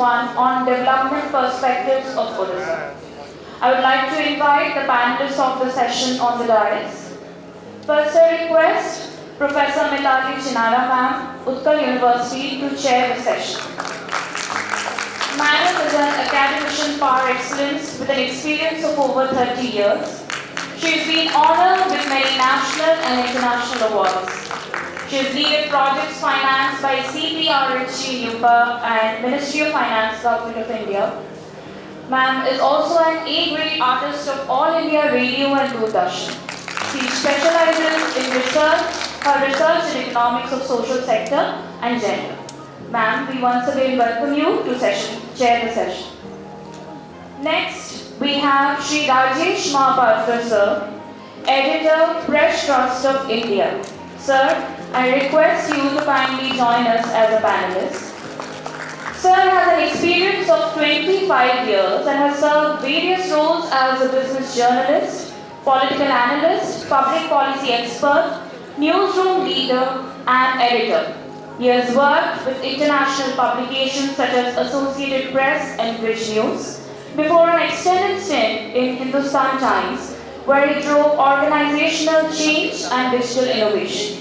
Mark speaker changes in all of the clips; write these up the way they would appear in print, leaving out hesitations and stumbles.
Speaker 1: 1 on development perspectives of Odisha. I would like to invite the panelists of the session on the dais. First, I request Professor Mitali Chinara ma'am, Utkal University, to chair the session. Madam is an academician par excellence with an experience of over 30 years. She has been honored with many national and international awards. She has led projects financed by CPRHG, UPA and Ministry of Finance, Government of India. Ma'am is also an A-grade artist of All India Radio and Doordarshan. She specializes in research, her research in economics of social sector and gender. Ma'am, we once again welcome you to chair the session. Next, we have Shri Rajesh Mahapatra sir, Editor, Press Trust of India. Sir, I request you to kindly join us as a panelist. Sir has an experience of 25 years and has served various roles as a business journalist, political analyst, public policy expert, newsroom leader, and editor. He has worked with international publications such as Associated Press and Bridge News, before an extended stint in Hindustan Times, where he drove organizational change and digital innovation.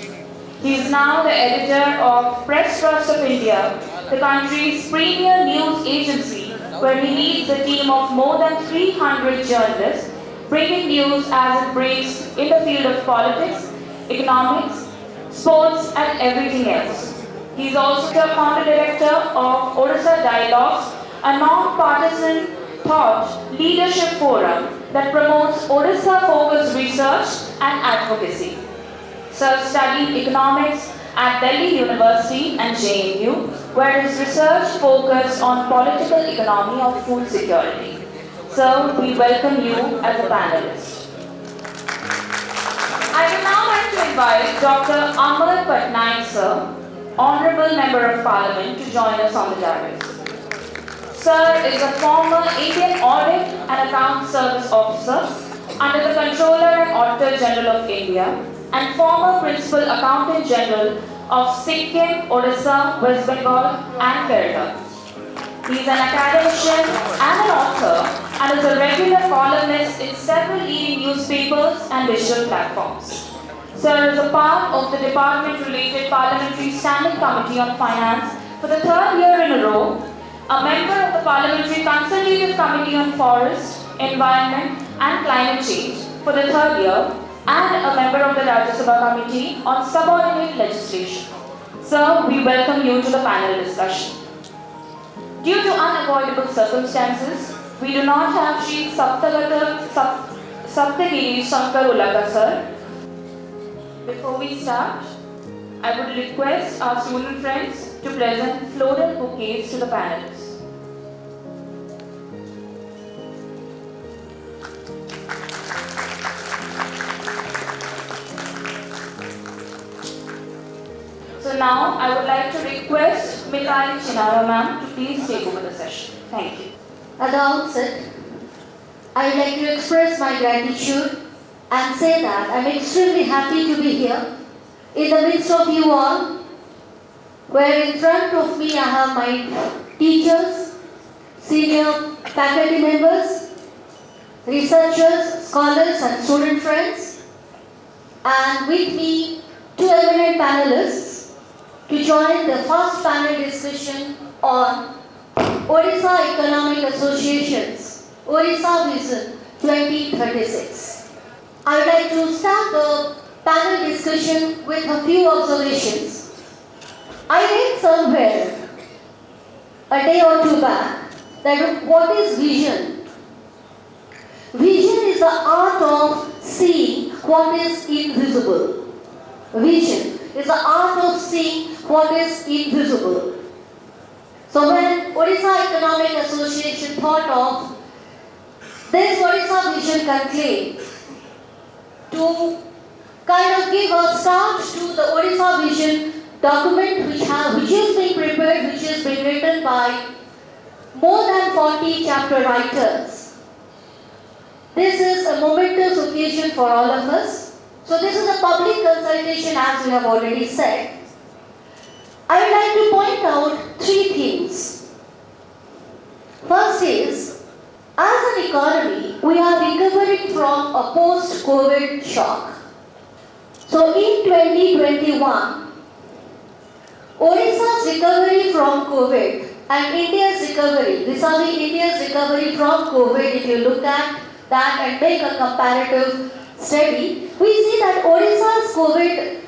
Speaker 1: He is now the editor of Press Trust of India, the country's premier news agency, where he leads a team of more than 300 journalists, bringing news as it breaks in the field of politics, economics, sports, and everything else. He is also the founder director of Odisha Dialogues, a non-partisan thought leadership forum that promotes Odisha-focused research and advocacy. Sir studied economics at Delhi University and JNU, where his research focused on political economy of food security. Sir, we welcome you as a panelist. I would now like to invite Dr. Amar Patnaik sir, Honorable Member of Parliament, to join us on the dais. Sir is a former Indian Audit and Accounts Service Officer under the Controller and Auditor General of India and former Principal Accountant General of Sikkim, Odisha, West Bengal and Kerala. He is an academician and an author and is a regular columnist in several leading newspapers and digital platforms. Sir is a part of the department-related Parliamentary Standing Committee on Finance for the third year in a row, a member of the Parliamentary Consultative Committee on Forest, Environment and Climate Change for the third year, and a member of the Rajya Sabha Committee on Subordinate Legislation. Sir, we welcome you to the panel discussion. Due to unavoidable circumstances, we do not have Shri Saptagiri Shankar Ulaka sir. Before we start, I would request our student friends to present floral bouquets to the panelists. So now I would like to request Mitali Chinara ma'am to please take over the session. Thank you.
Speaker 2: At the outset, I would like to express my gratitude and say that I am extremely happy to be here in the midst of you all, where in front of me I have my teachers, senior faculty members, researchers, scholars and student friends, and with me two eminent panelists to join the first panel discussion on Odisha Economic Association's Odisha Vision 2036. I would like to start the panel discussion with a few observations. I read somewhere a day or two back that what is vision? Vision is the art of seeing what is invisible. Vision is the art of seeing what is invisible. So when Odisha Economic Association thought of this Odisha Vision Conclave to kind of give a start to the Odisha Vision document which is being prepared, which has been written by more than 40 chapter writers. This is a momentous occasion for all of us. So this is a public consultation, as we have already said. I would like to point out three things. First is, as an economy, we are recovering from a post-COVID shock. So in 2021, Odisha's recovery from COVID and India's recovery, vis-a-vis India's recovery from COVID, if you look at that and make a comparative study, we see that Odisha's COVID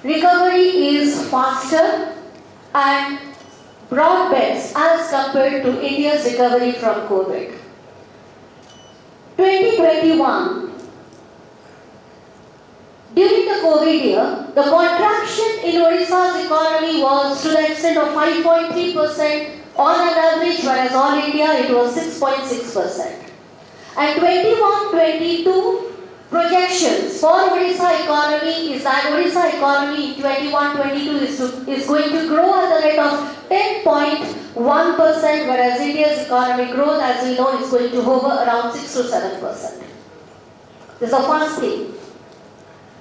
Speaker 2: recovery is faster and broad-based as compared to India's recovery from COVID. 2021, during the COVID year, the contraction in Odisha's economy was to the extent of 5.3% on an average, whereas all India it was 6.6%. And 21-22 projections for Odisha economy is that Odisha economy in 21-22 is going to grow at the rate of 10.1%, whereas India's economic growth, as we know, is going to hover around 6 to 7%. This is the first thing.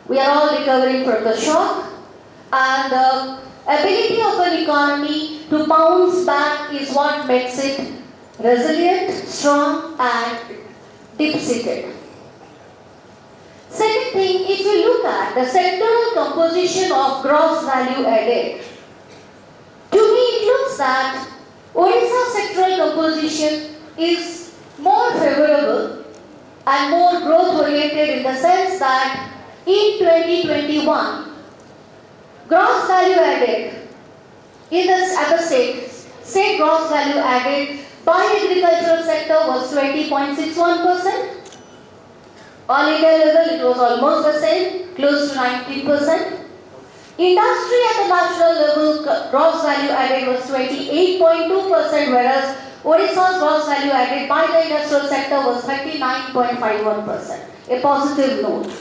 Speaker 2: We are all recovering from the shock, and the ability of an economy to bounce back is what makes it resilient, strong, and deep-seated. Second thing, if you look at the sectoral composition of gross value added, to me it looks that Odisha's sectoral composition is more favorable and more growth-oriented in the sense that in 2021, gross value added at the state gross value added by agricultural sector was 20.61%. All India level it was almost the same, close to 19%. Industry at the national level gross value added was 28.2%, whereas Odisha's gross value added by the industrial sector was 39.51%, a positive note.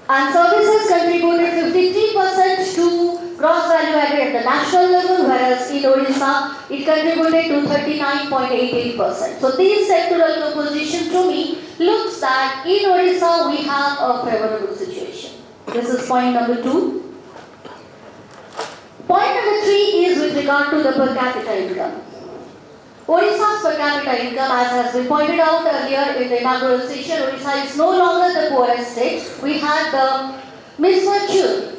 Speaker 2: And services contributed 53% to gross value added at the national level, whereas in Odisha it contributed to 39.88%. So this sectoral composition to me looks that in Odisha we have a favorable situation. This is point number 2. Point number 3 is with regard to the per capita income. Odisha's per capita income, as has been pointed out earlier in the inaugural session, Odisha is no longer the poorest state. We had the misfortune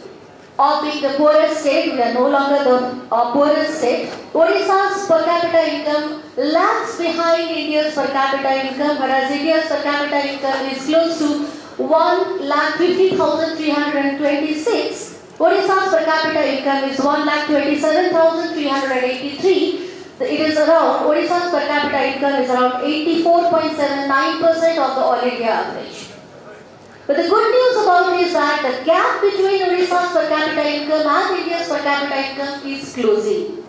Speaker 2: of being the poorest state. We are no longer the poorest state. Odisha's per capita income lags behind India's per capita income, whereas India's per capita income is close to 1,50,326. Odisha's per capita income is 1,27,383. It is around, Odisha's per capita income is around 84.79% of the all India average. But the good news about it is that the gap between Odisha's per capita income and India's per capita income is closing.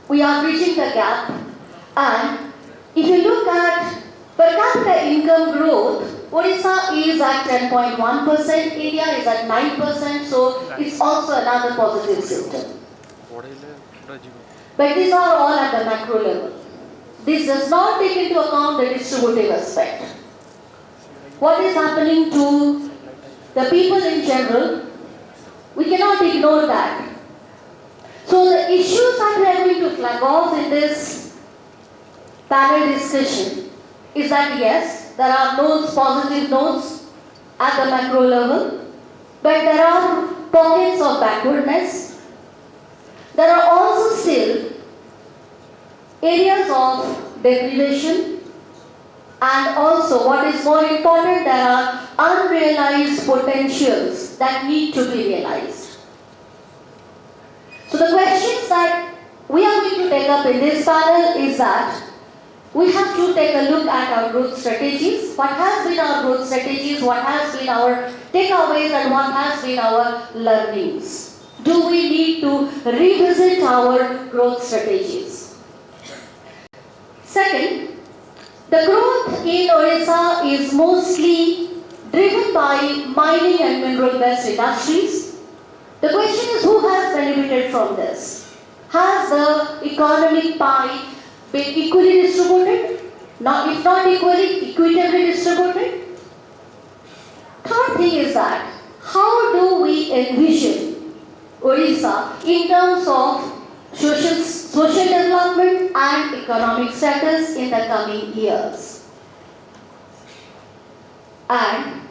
Speaker 2: We are bridging the gap, and if you look at per capita income growth, Odisha is at 10.1%, India is at 9%, so it's also another positive symptom. But these are all at the macro level. This does not take into account the distributive aspect. What is happening to the people in general, we cannot ignore that. So the issues that we are going to flag off in this panel discussion is that yes, there are notes, positive notes at the macro level, but there are pockets of backwardness. There are also still areas of deprivation, and also what is more important, there are unrealized potentials that need to be realized. So the questions that we are going to take up in this panel is that we have to take a look at our growth strategies. What has been our growth strategies? What has been our takeaways and what has been our learnings? Do we need to revisit our growth strategies? Second, the growth in Odisha is mostly driven by mining and mineral-based industries. The question is, who has benefited from this? Has the economic pie been equally distributed? If not equally, equitably distributed? Third thing is that, how do we envision Odisha in terms of social development and economic status in the coming years. And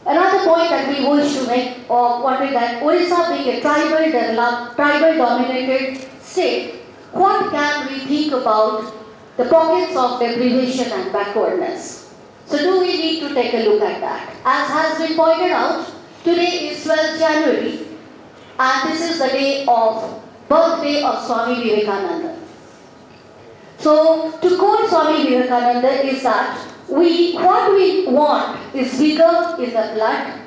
Speaker 2: another point that we wish to make or wanted that Odisha being a tribal dominated state, what can we think about the pockets of deprivation and backwardness? So do we need to take a look at that? As has been pointed out, today is 12th January and this is the day of birthday of Swami Vivekananda. So to quote Swami Vivekananda is that what we want is vigor in the blood,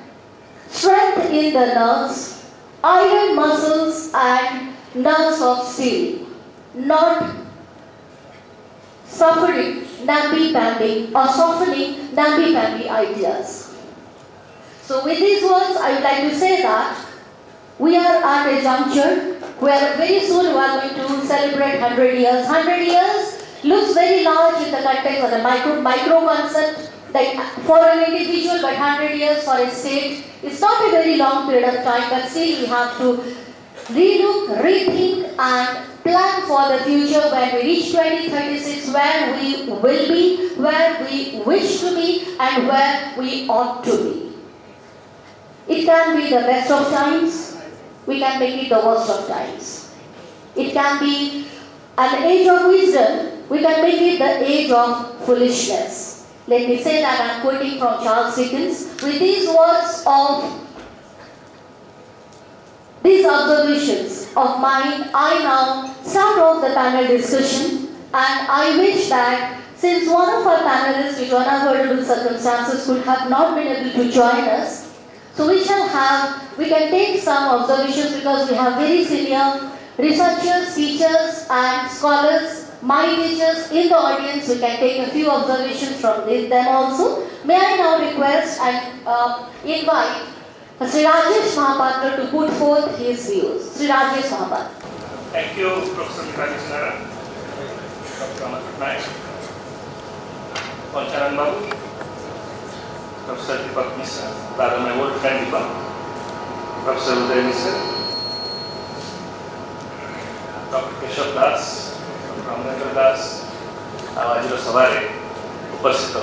Speaker 2: strength in the nerves, iron muscles and nerves of steel, not suffering namby-pamby or softening namby-pamby ideas. So with these words, I would like to say that we are at a juncture where very soon we are going to celebrate 100 years. 100 years looks very large in the context of the micro concept, like for an individual, but 100 years for a state. It's not a very long period of time, but still we have to relook, rethink and plan for the future when we reach 2036, where we will be, where we wish to be and where we ought to be. It can be the best of times, we can make it the worst of times. It can be an age of wisdom, we can make it the age of foolishness. Let me say that I'm quoting from Charles Dickens. With these words of these observations of mine, I now start off the panel discussion, and I wish that since one of our panelists with unavoidable circumstances could have not been able to join us, so we can take some observations because we have very senior researchers, teachers and scholars, my teachers in the audience. We can take a few observations from them also. May I now request and invite Sri Rajesh Mahapatra to put forth his views. Sri Rajesh Mahapatra.
Speaker 3: Thank you, Professor Rajesh Nara, Dr. Amar Patnaik, Pancharan Babu, Professor Deepak Mishra, rather my old friend Deepak, Professor NISER, Dr. Keshav Das, Dr. Amrendra Das, Ajiro Savare, उपस्थित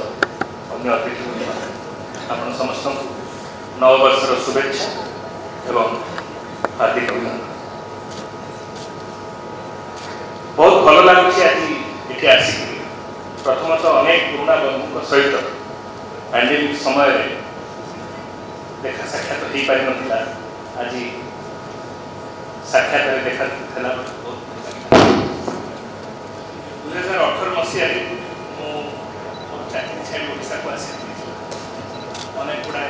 Speaker 3: अन्य अतिथि आपण समस्त नववर्षर शुभेच्छा एवं हार्दिक अभिनंदन। बहुत भल लगुच आज ये आसिक प्रथमतः अनेक पुराणा बंधु सहित पैंडेमिक समय देखा साक्षात हो पारि ना आज साक्षात देखा 2018 मसीह चाकरी छाड़ी ओडिशा को आसी अनेक गुड़ाए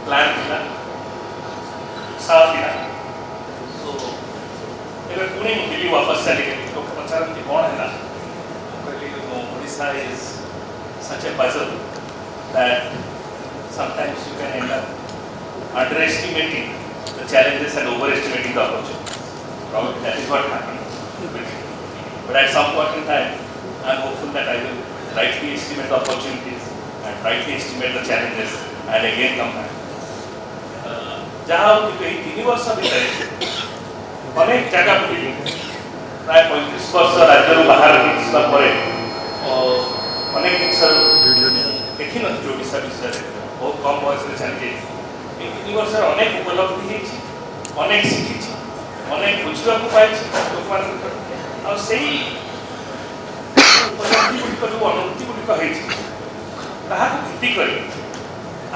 Speaker 3: प्लान था साफ था तो ये पुणे दिल्ली वापस चली गई लोग पचारती कौन है Odisha is such a puzzle that sometimes you can end up underestimating the challenges and overestimating the opportunities. Probably that is what happened. But at some point in time, I am hopeful that I will rightly estimate the opportunities and rightly estimate the challenges and again come back. जहाँ कि 3 वर्ष भितर अनेक जगह बुली प्राय 35 वर्ष राज्य बाहर रही अनेक जिन देखी नी ओडिशा विषय बहुत कम बयस चली 3 वर्ष अनेक उपलब्धि अनेक शिखी अनेक बुझा पाई लोक उपलब्धि गुड़िक जो अनुभूति गुड़िक भित्ति कर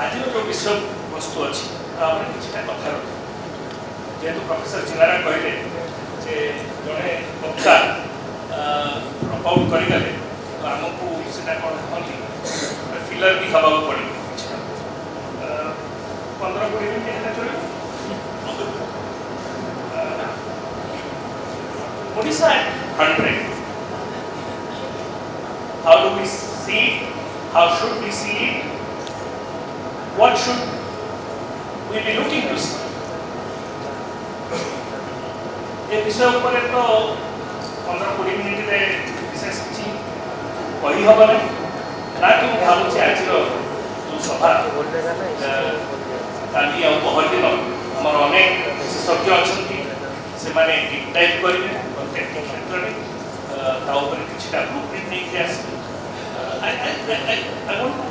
Speaker 3: आज जो विषय वस्तु अच्छी किसी कथा जेहेतु प्रोफेसर चिनारा कहले जे जड़े वक्ता ड्रप आउट करगले तो आमको सीटा कौन कहती फिलर भी हवा पड़े 15-20 मिनट चलो Odisha at 100. How do we see it? How should we see it? What should we be looking to see? ये विषय ऊपर तो 15-20 मिनट रे विशेष किसी कही हब ना ना कि भावुचे आज जो सभा काली आ पहर दिन आमर अनेक विशेषज्ञ अच्छा ସେମାନେ ଇଣ୍ଟାଇପ୍ କରିବେ ଟେକ୍ନିକ୍ କ୍ଷେତ୍ରରେ ତା ଉପରେ କିଛିଟା ବ୍ଲୁପ୍ରିଣ୍ଟ ନେଇକି ଆସିବେ। I want to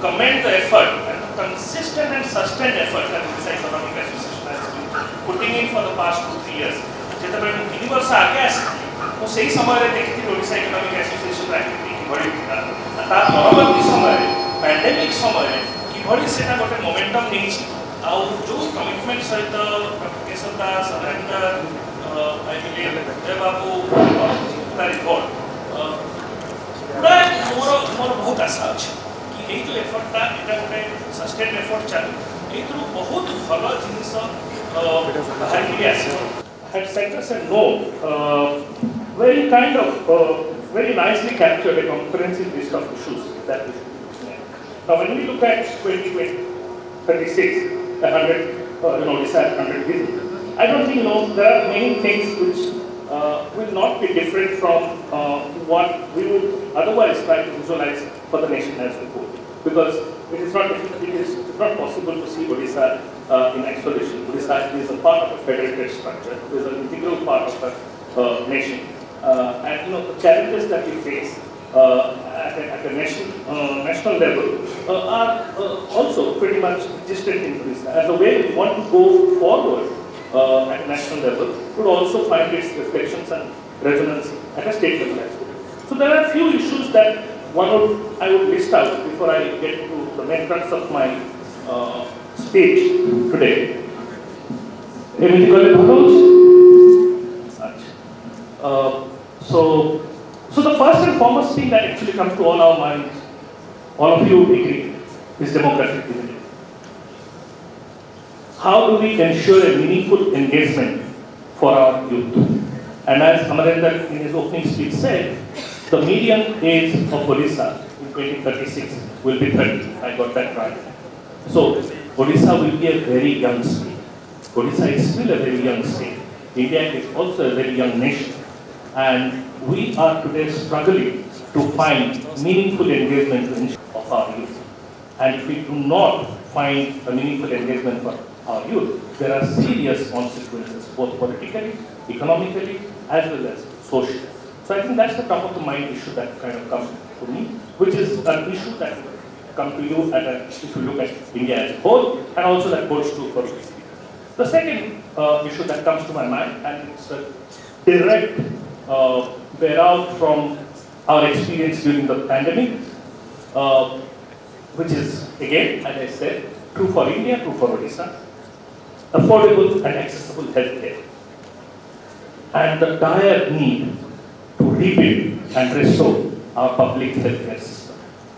Speaker 3: commend the effort and the consistent and sustained effort that Odisha Economic Association has been putting in for the past 2-3 years. ଯେତେବେଳେ ମୁଁ 3 ବର୍ଷ ଆଗେ ଆସିଥିଲି ମୁଁ ସେହି ସମୟରେ ଦେଖିଥିଲି ଓଡ଼ିଶା ଇକୋନୋମିକ୍ ଆସୋସିଏସନର ଆକ୍ଟିଭିଟି କିଭଳି ଥିଲା। ତା ପରବର୍ତ୍ତୀ ସମୟରେ ପ୍ୟାଣ୍ଡେମିକ୍ ସମୟରେ କିଭଳି ସେଟା ଗୋଟେ ମୋମେଣ୍ଟମ୍ ନେଇଛି ଆଉ ଯେଉଁ କମିଟମେଣ୍ଟ ସହିତ କେଶବ ଦାସ ଅମରେନ୍ଦ୍ର ଜୟ ବାବୁ ପୁରା ରିପୋର୍ଟ ପୁରା ମୋର ବହୁତ ଆଶା ଅଛି କି ଏଇ ଯେଉଁ ଏଫର୍ଟଟା ଏଇଟା ଗୋଟେ ସଷ୍ଟେନ୍ ଏଫର୍ଟ ଚାଲୁ ଏଇଥିରୁ ବହୁତ ଭଲ ଜିନିଷ ବାହାରିକି ଆସିବ। Had sent us a note, very kind of, very nicely captured a comprehensive list of issues that we should be looking at. Now, when we look at 2036, 100, Odisha 100 vision, I don't think, there are many things which will not be different from what we would otherwise try to visualize for the nation as a whole. Because it is not possible to see Odisha in isolation. Odisha is a part of a federated structure. It is an integral part of a nation. And the challenges that we face at a national level are also pretty much registered in Odisha. And the way we want to go forward at a national level would also find its reflections and resonance at a state level as well. So there are a few issues that I would list out before I get to the main crux of my speech today. So the first and foremost thing that actually comes to all our minds, all of you agree, is demographic dividend. How do we ensure a meaningful engagement for our youth? And as Amarendra in his opening speech said, the median age of Odisha in 2036 will be 30. I got that right. So Odisha will be a very young state. Odisha is still a very young state. India is also a very young nation. And we are today struggling to find meaningful engagement of our youth. And if we do not find a meaningful engagement for our youth, there are serious consequences, both politically, economically, as well as socially. So I think that's the top of the mind issue that kind of comes to me, which is an issue that will come to you if you look at India as a whole, and also that holds true for Odisha. The second issue that comes to my mind, and it's a direct bear out from our experience during the pandemic, which is, again, as I said, true for India, true for Odisha, affordable and accessible healthcare, and the dire need to rebuild and restore our public healthcare system,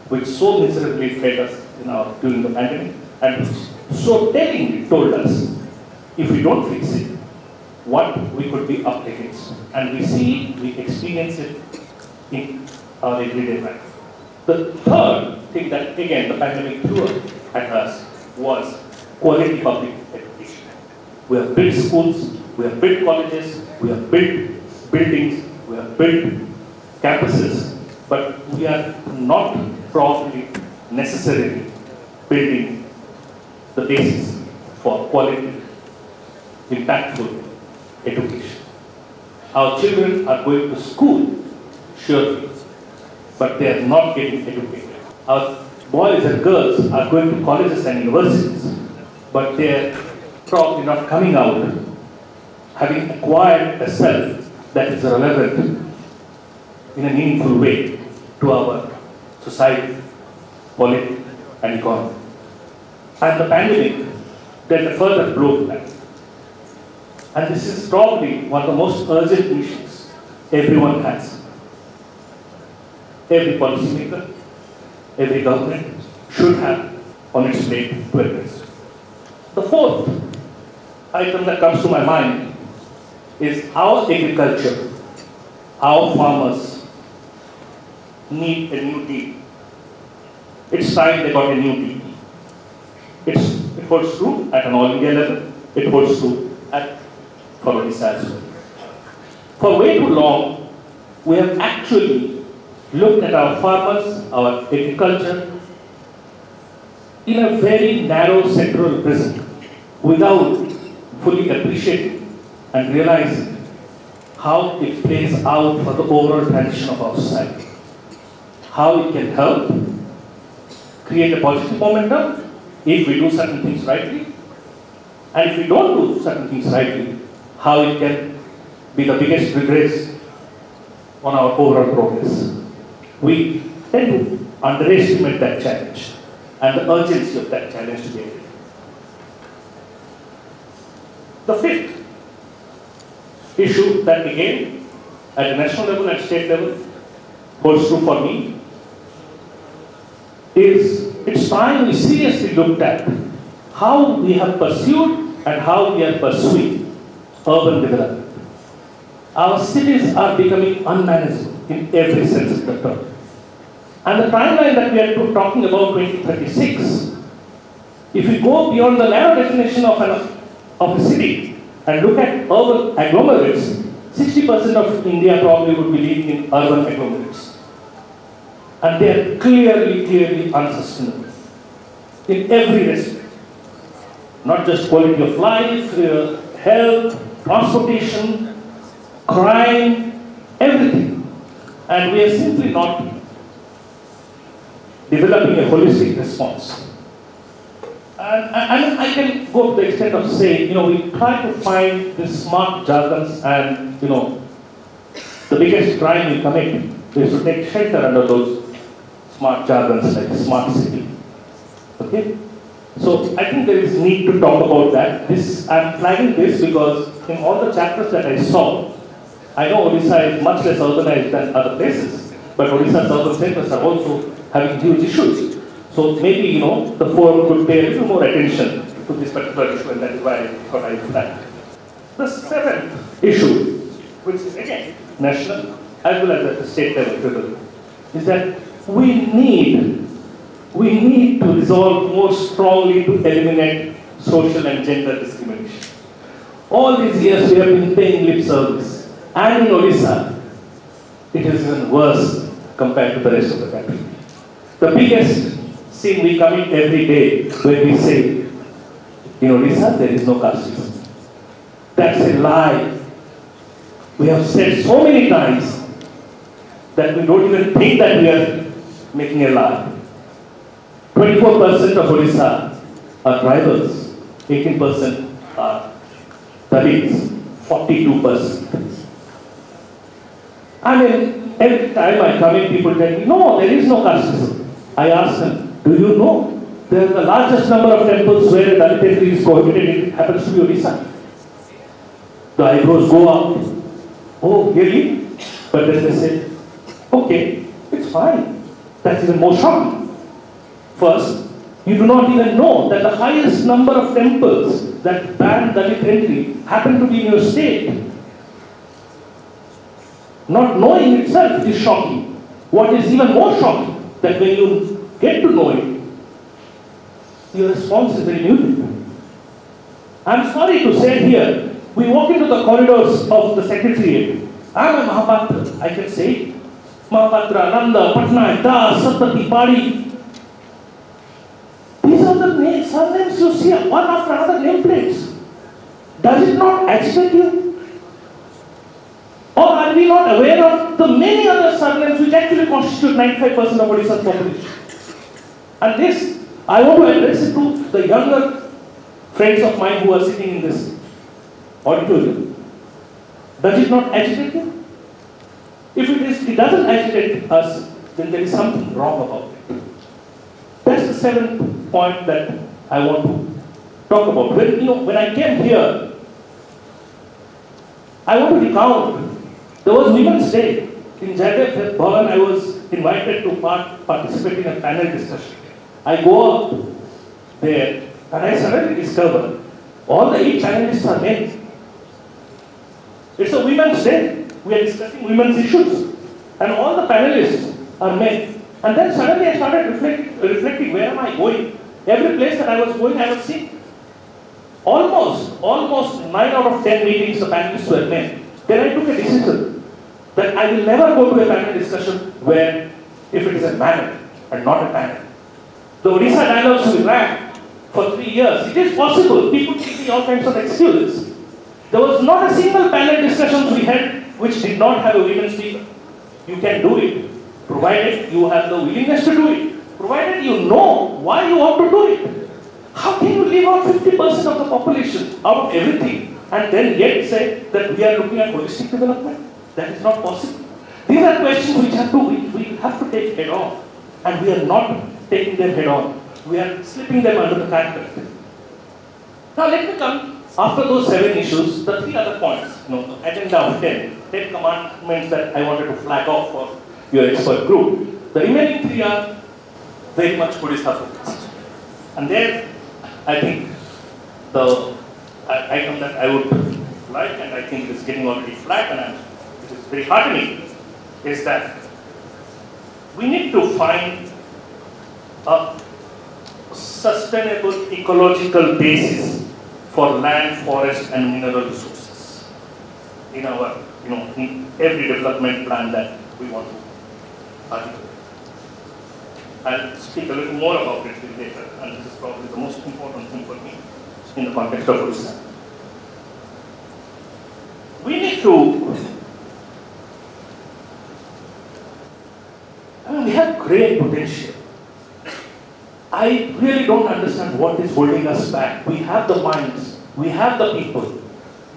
Speaker 3: which so miserably failed us during the pandemic, and which so tellingly told us, if we don't fix it, what we could be up against. And we experience it in our everyday life. The third thing that, again, the pandemic threw at us was quality public education. We have built schools, we have built colleges, we have built buildings, we have built campuses, but we are not probably necessarily building the basis for quality, impactful education. Our children are going to school, surely, but they are not getting educated. Our boys and girls are going to colleges and universities, but they are probably not coming out having acquired a self that is relevant in a meaningful way to our society, politics, and economy. And the pandemic dealt a further blow to that. And this is probably one of the most urgent issues everyone has. Every policymaker, every government should have on its plate to address. The fourth item that comes to my mind is our agriculture, our farmers need a new deal. It's time they got a new deal. It holds true at an all India level, it holds true for Odisha as well. For way too long, we have actually looked at our farmers, our agriculture, in a very narrow sectoral prism, without fully appreciating and realizing how it plays out for the overall transition of our society. How it can help create a positive momentum if we do certain things rightly, and if we don't do certain things rightly, how it can be the biggest regress on our overall progress. We tend to underestimate that challenge and the urgency of that challenge to get it. The fifth issue that again at the national level and state level holds true for me is it's time we seriously looked at how we have pursued and how we are pursuing urban development. Our cities are becoming unmanageable in every sense of the term. And the timeline that we are talking about, 2036, if we go beyond the narrow definition of a city and look at urban agglomerates, 60% of India probably would be living in urban agglomerates. And they are clearly unsustainable in every respect. Not just quality of life, health, transportation, crime, everything. And we are simply not developing a holistic response. And I can go to the extent of saying, we try to find the smart jargons and, the biggest crime we commit is to take shelter under those smart jargons like smart city. Okay? So I think there is need to talk about that. I'm flagging this because in all the chapters that I saw, I know Odisha is much less urbanized than other places, but Odisha's urban centers are also having huge issues. So maybe, the forum could pay a little more attention to this particular issue, and that is why I thought I would flag. The seventh issue, which is again national as well as at the state level, is that we need to resolve more strongly to eliminate social and gender discrimination. All these years we have been paying lip service, and in Odisha, it is even worse compared to the rest of the country. The biggest sin we commit every day when we say, in Odisha there is no casteism. That's a lie. We have said so many times that we don't even think that we are making a lie. 24% of Odisha are tribals, 18% are Dalits, 42%. I mean, every time I come in, people tell me, no, there is no casteism. I ask them, do you know there are the largest number of temples where Dalit entry is prohibited? It happens to be Odisha. The eyebrows go up. Oh, really? But then they say, okay, it's fine. That's even more shocking. First, you do not even know that the highest number of temples that ban Dalit entry happen to be in your state. Not knowing itself is shocking. What is even more shocking, that when you get to know it, your response is very muted. I'm sorry to say here, we walk into the corridors of the secretariat. I'm a Mahapatra, I can say it. Mahapatra, Nanda, Patna, Das, Satpati, Padi. These are the surnames you see one after another nameplates. Does it not agitate you? Or are we not aware of the many other surnames which actually constitute 95% of Odisha's population? And this, I want to address it to the younger friends of mine who are sitting in this auditorium. Does it not agitate you? If it doesn't agitate us, then there is something wrong about it. That's the seventh point that I want to talk about. When I came here, I want to recount. There was Women's Day in Jagdev Bhavan. I was invited to participate in a panel discussion. I go up there and I suddenly discover all the 8 panelists are men. It's a Women's Day. We are discussing women's issues. And all the panelists are men. And then suddenly I started reflecting, where am I going? Every place that I was going, I was seeing. Almost 9 out of 10 meetings, the panelists were men. Then I took a decision that I will never go to a panel discussion where, if it is a panel and not a panel. The Odisha dialogues we ran for 3 years. It is possible. People give me all kinds of excuses. There was not a single panel discussions we had which did not have a women speaker. You can do it, provided you have the willingness to do it, provided you know why you want to do it. How can you leave out 50% of the population out of everything and then yet say that we are looking at holistic development? That is not possible. These are questions we have to take head on, and we are not taking them head on. We are slipping them under the carpet. Now let me come, after those 7 issues, the 3 other points, the agenda of 10 commandments that I wanted to flag off for your expert group. The remaining 3 are very much Odisha focused. And there, I think the item that I would like, and I think is getting already flagged, and it is very heartening, is that we need to find a sustainable ecological basis for land, forest, and mineral resources in our, in every development plan that we want to articulate. I'll speak a little more about it later, and this is probably the most important thing for me in the context of Odisha. We need to, we have great potential. I really don't understand what is holding us back. We have the minds, we have the people,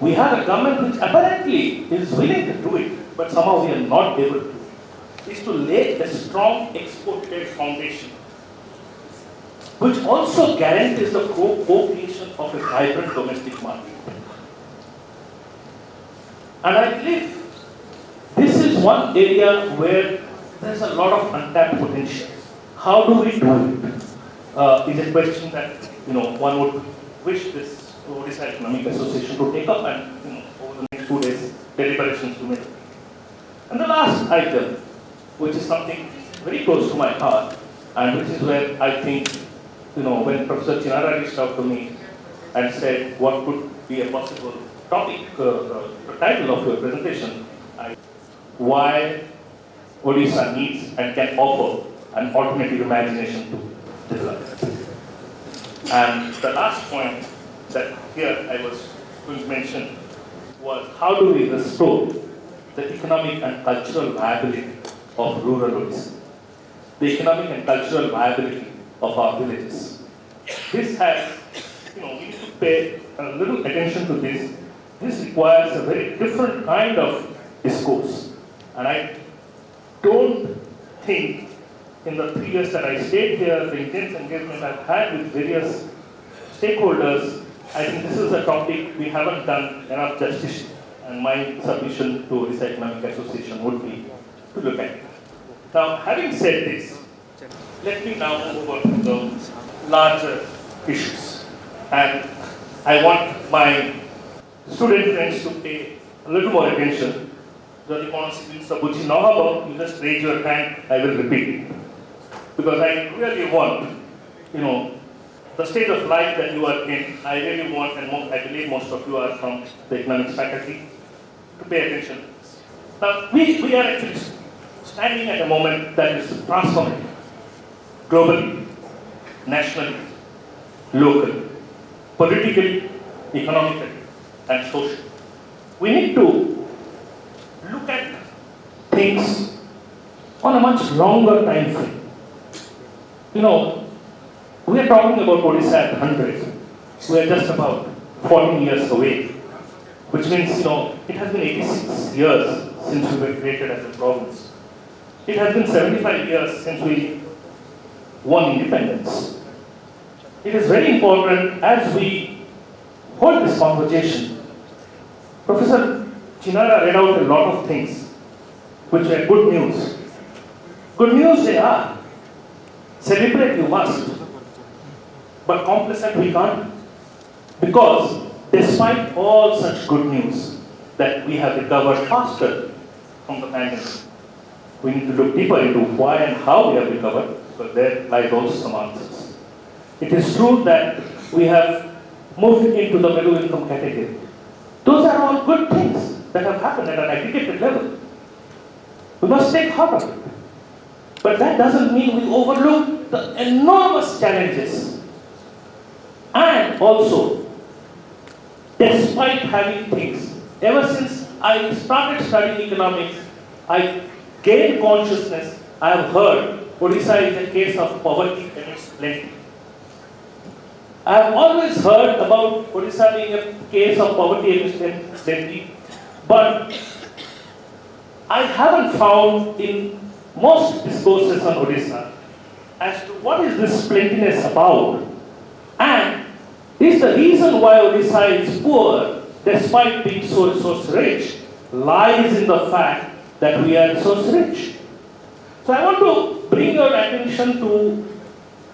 Speaker 3: we have a government which apparently is willing to do it, but somehow we are not able to do it. Is to lay a strong export-led foundation, which also guarantees the co-creation of a vibrant domestic market. And I believe this is one area where there is a lot of untapped potential. How do we do it? Is a question that one would wish this Odisha Economic Association to take up, and over the next 2 days deliberations to make. And the last item, which is something very close to my heart, and which is where I think when Professor Chinara reached out to me and said what could be a possible topic, the title of your presentation, why Odisha needs and can offer an alternative imagination to development. And the last point that here I was going to mention was how do we restore the economic and cultural viability of rural Odisha, the economic and cultural viability of our villages. This has, we need to pay a little attention to this. This requires a very different kind of discourse. And I don't think in the 3 years that I stayed here, the intense engagement I've had with various stakeholders, I think this is a topic we haven't done enough justice. And my submission to Odisha Economic Association would be to look at it. Now, having said this, let me now move over to the larger issues. And I want my student friends to pay a little more attention. ଯଦି କୌଣସି ଜିନିଷ ବୁଝି ନ ହେବ, you just raise your hand, I will repeat it. Because I really want, the stage of life that you are in, I really want, and I believe most of you are from the economics faculty, to pay attention to this. Now, we are actually standing at a moment that is transformative, globally, nationally, locally, politically, economically, and socially. We need to look at things on a much longer time frame. We are talking about Odisha at 100. We are just about 14 years away, which means, it has been 86 years since we were created as a province. It has been 75 years since we won independence. It is very important as we hold this conversation. Professor Chinara read out a lot of things which were good news. Good news they are. Celebrate you must. But complacent we can't. Because despite all such good news that we have recovered faster from the pandemic, we need to look deeper into why and how we have recovered, because there lies also some answers. It is true that we have moved into the middle income category. Those are all good things that have happened at an aggregated level. We must take heart of it. But that doesn't mean we overlook the enormous challenges and also despite having things. Ever since I started studying economics, I gained consciousness. I have heard Odisha is a case of poverty amidst plenty. I have always heard about Odisha being a case of poverty amidst plenty, but I haven't found in most discourses on Odisha as to what is this plentiness about, and is the reason why Odisha is poor despite being so resource rich lies in the fact that we are resource rich. So I want to bring your attention to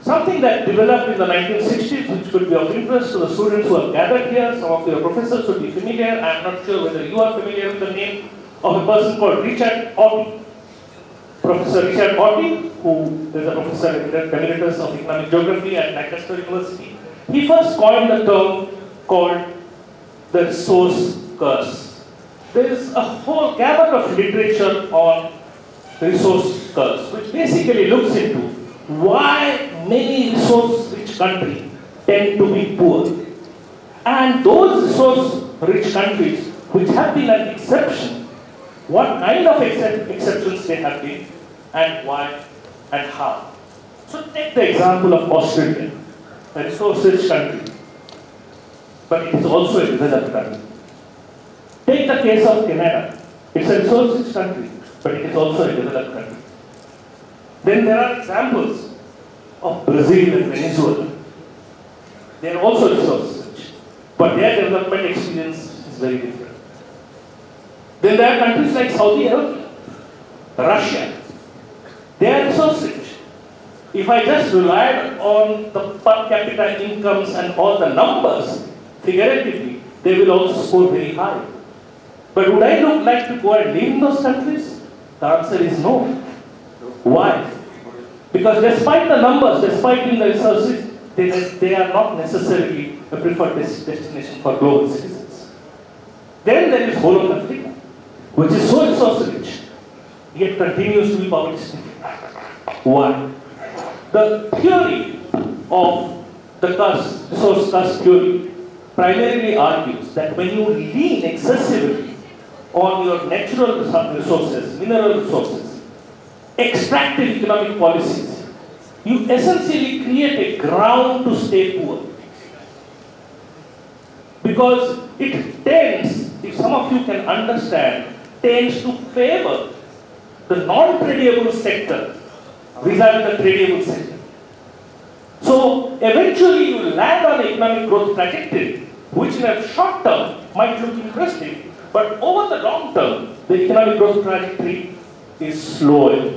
Speaker 3: something that developed in the 1960s, which could be of interest to the students who have gathered here. Some of your professors would be familiar. I am not sure whether you are familiar with the name of a person called Richard Otti. Professor Richard Otti, who is a professor emeritus of economic geography at Lancaster University. He first coined a term called the resource curse. There is a whole gamut of literature on resource curse, which basically looks into why many resource-rich countries tend to be poor. And those resource-rich countries which have been an exception, what kind of exceptions they have been, and why and how. So take the example of Australia, a resource-rich country, but it is also a developed country. Take the case of Canada. It's a resource-rich country, but it is also a developed country. Then there are examples of Brazil and Venezuela. They are also resource-rich, but their development experience is very different. Then there are countries like Saudi Arabia, Russia. They are resource-rich. If I just relied on the per capita incomes and all the numbers, figuratively, they will also score very high. But would I like to go and live in those countries? The answer is no. Why? Because despite the numbers, despite being the resources, they are not necessarily a preferred destination for global citizens. Then there is whole of Africa, which is so resource-rich, yet continues to be poverty-stricken. Why? The theory of the curse, resource curse theory, primarily argues that when you lean excessively on your natural resources, mineral resources, extractive economic policies, you essentially create a ground to stay poor. Because it tends, if some of you can understand, tends to favor the non-tradable sector vis-a-vis the tradable sector. So eventually you will land on an economic growth trajectory, which in a short term might look interesting, but over the long term, the economic growth trajectory is slower.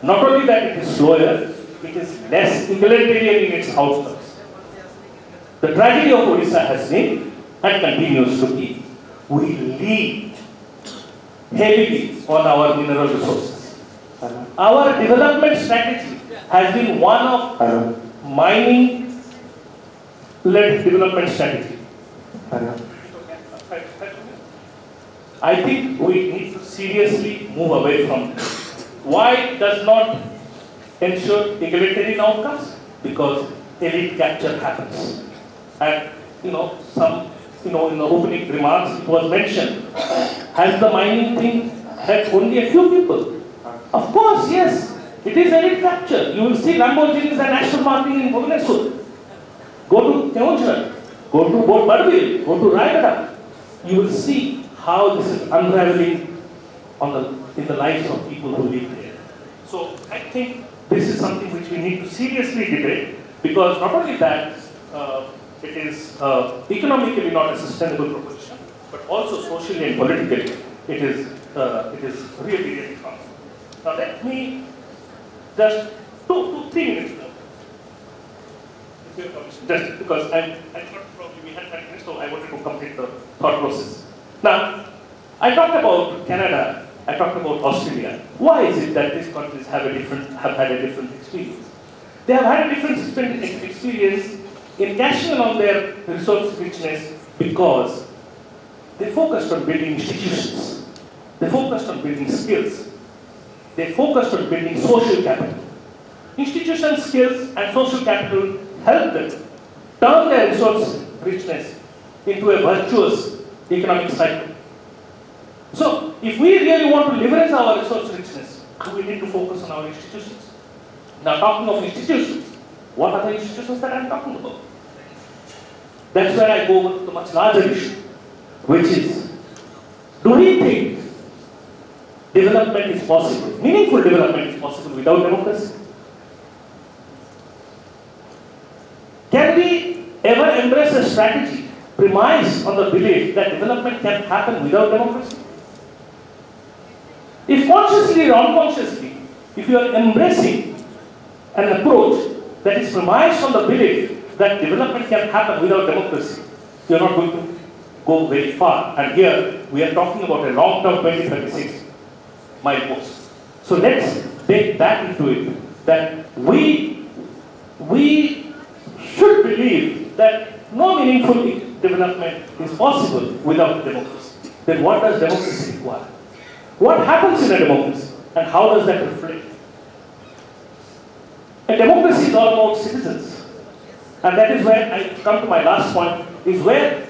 Speaker 3: Not only that it is slower, it is less egalitarian in its outcomes. The tragedy of Odisha has been and continues to be, we lean heavily on our mineral resources. Our development strategy has been one of mining-led development strategy. I think we need to seriously move away from this. Why does not ensure egalitarian outcomes? Because elite capture happens. And in the opening remarks it was mentioned, has the mining thing had only a few people? Of course, yes. It is elite capture. You will see Lamborghinis and Aston Martin in Bhubaneswar. Go to Keonjhar, go to Badbil, go to Rayagada. You will see how this is unraveling in the lives of people who live there. So I think this is something which we need to seriously debate, because not only that, it is economically not a sustainable proposition, but also socially and politically it is really, really wrong. Now let me just 2-3 minutes more. With your permission, just because I thought probably we had 5 minutes, so I wanted to complete the thought process. Now, I talked about Canada, I talked about Australia. Why is it that these countries have had a different experience? They have had a different experience in cashing in on their resource richness because they focused on building institutions. They focused on building skills. They focused on building social capital. Institution skills and social capital help them turn their resource richness into a virtuous economic cycle. So, if we really want to leverage our resource richness, we need to focus on our institutions. Now, talking of institutions, what are the institutions that I am talking about? That's where I go over to the much larger issue, which is, do we think development is possible, meaningful development is possible without democracy? Can we ever embrace a strategy premised on the belief that development can happen without democracy? If consciously or unconsciously, if you are embracing an approach that is premised on the belief that development can happen without democracy, you are not going to go very far. And here we are talking about a long-term 2036 milepost. So let's take that into it, that we should believe that no meaningful development is possible without democracy. Then what does democracy require? What happens in a democracy and how does that reflect? A democracy is all about citizens. And that is where I come to my last point, is where,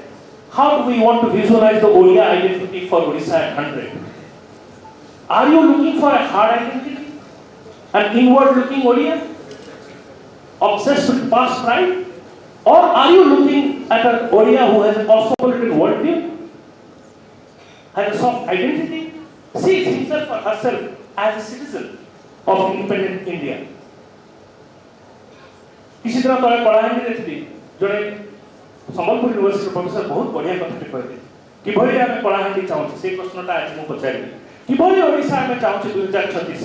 Speaker 3: how do we want to visualize the OEA identity for Odisha at 100? Are you looking for a hard identity? An inward-looking OEA? Obsessed with past pride? Or are you looking at an OEA who has a cosmopolitan worldview? Has a soft identity? Sees himself or herself as a citizen of independent India. किसी तरह तले कलाहांडी रे थी जने Sambalpur university professor बहुत बढ़िया कथाटे कहले कि भली आमे कलाहांडी चाहू से प्रश्नटा आज मु पचारि कि भली ओडिसा आमे चाहू 2036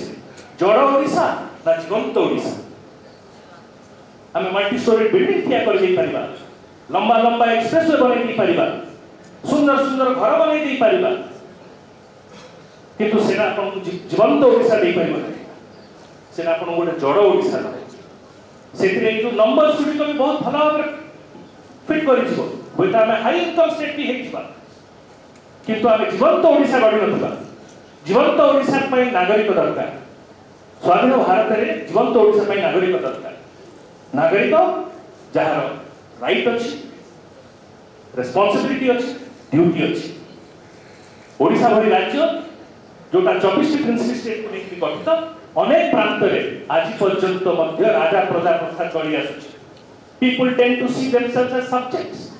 Speaker 3: जड़ ओडिसा ना जीवंत ओडिसा आमे मल्टी स्टोरी बिल्डिंग थिया कर दे परिबा लंबा लंबा एक्सप्रेसवे बनै दी परिबा सुंदर सुंदर घर बनै दी परिबा किंतु सेना आपन जीवंत ओडिसा दे परिबा सेना आपन गोटे जड़ ओडिसा ना सेतिरे जो नंबर्स गुडी को भी बहुत भला भाबरे फिट करि छिबो होइता हमें हाई इनकम स्टेट भी हेइछबा किंतु आमे जीवंत ओडिसा गढि नथबा जीवंत ओडिसा पय नागरिक दरकार स्वाधीन भारत रे जीवंत ओडिसा पय नागरिक दरकार नागरिक जहार राइट अछि रेस्पोंसिबिलिटी अछि ड्यूटी अछि ओडिसा भली राज्य जोटा 24 टी प्रिंसिपल स्टेट को लेकर गठित अनेक प्रांत में आज पर्यंत मध्य राजा प्रजा प्रथा चली आसुछि. People tend to see themselves as subjects.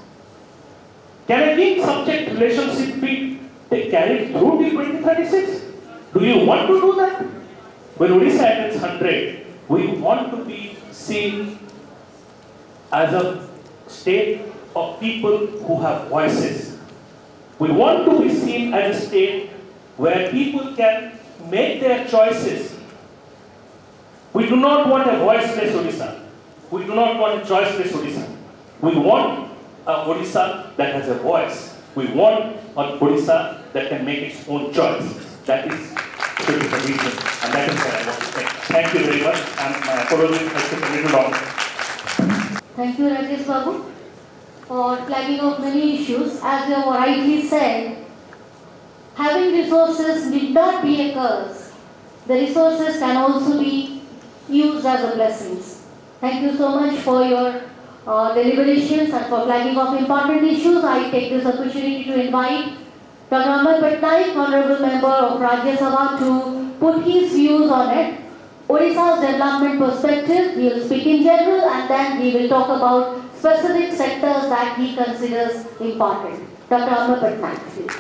Speaker 3: Can a king-subject relationship be carried through till 2036? Do you want to do that? When Odisha ends 100, we want to be seen as a state of people who have voices. We want to be seen as a state where people can make their choices. We do not want a voiceless Odisha. We do not want a choiceless Odisha. We want a Odisha that has a voice. We want an Odisha that can make its own choice. That is the reason, and that is what I want to say. Thank you very much, and my apologies for taking a little long.
Speaker 2: Thank you, Rajesh Babu, for flagging of many issues. As you have rightly said, having resources need not be a curse. The resources can also be used as a blessings. Thank you so much for your deliberations and for flagging of important issues. I take this opportunity to invite Dr. Amar Patnaik, Honorable Member of Rajya Sabha, to put his views on it. Odisha's development perspective, he will speak in general and then he will talk about specific sectors that he considers important. Dr. Amar Patnaik, please.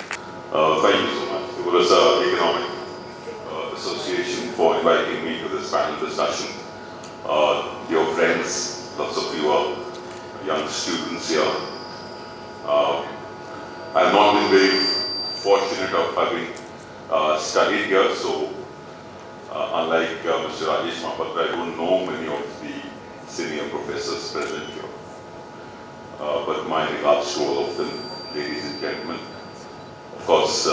Speaker 4: Thank you so much. The Odisha Economic Association for inviting me to this panel discussion. Dear friends, lots of you are young students here. I've not been very fortunate of having studied here, so unlike Mr. Rajesh Mahapatra, I don't know many of the senior professors present here. But my regards to all of them, ladies and gentlemen. Of course,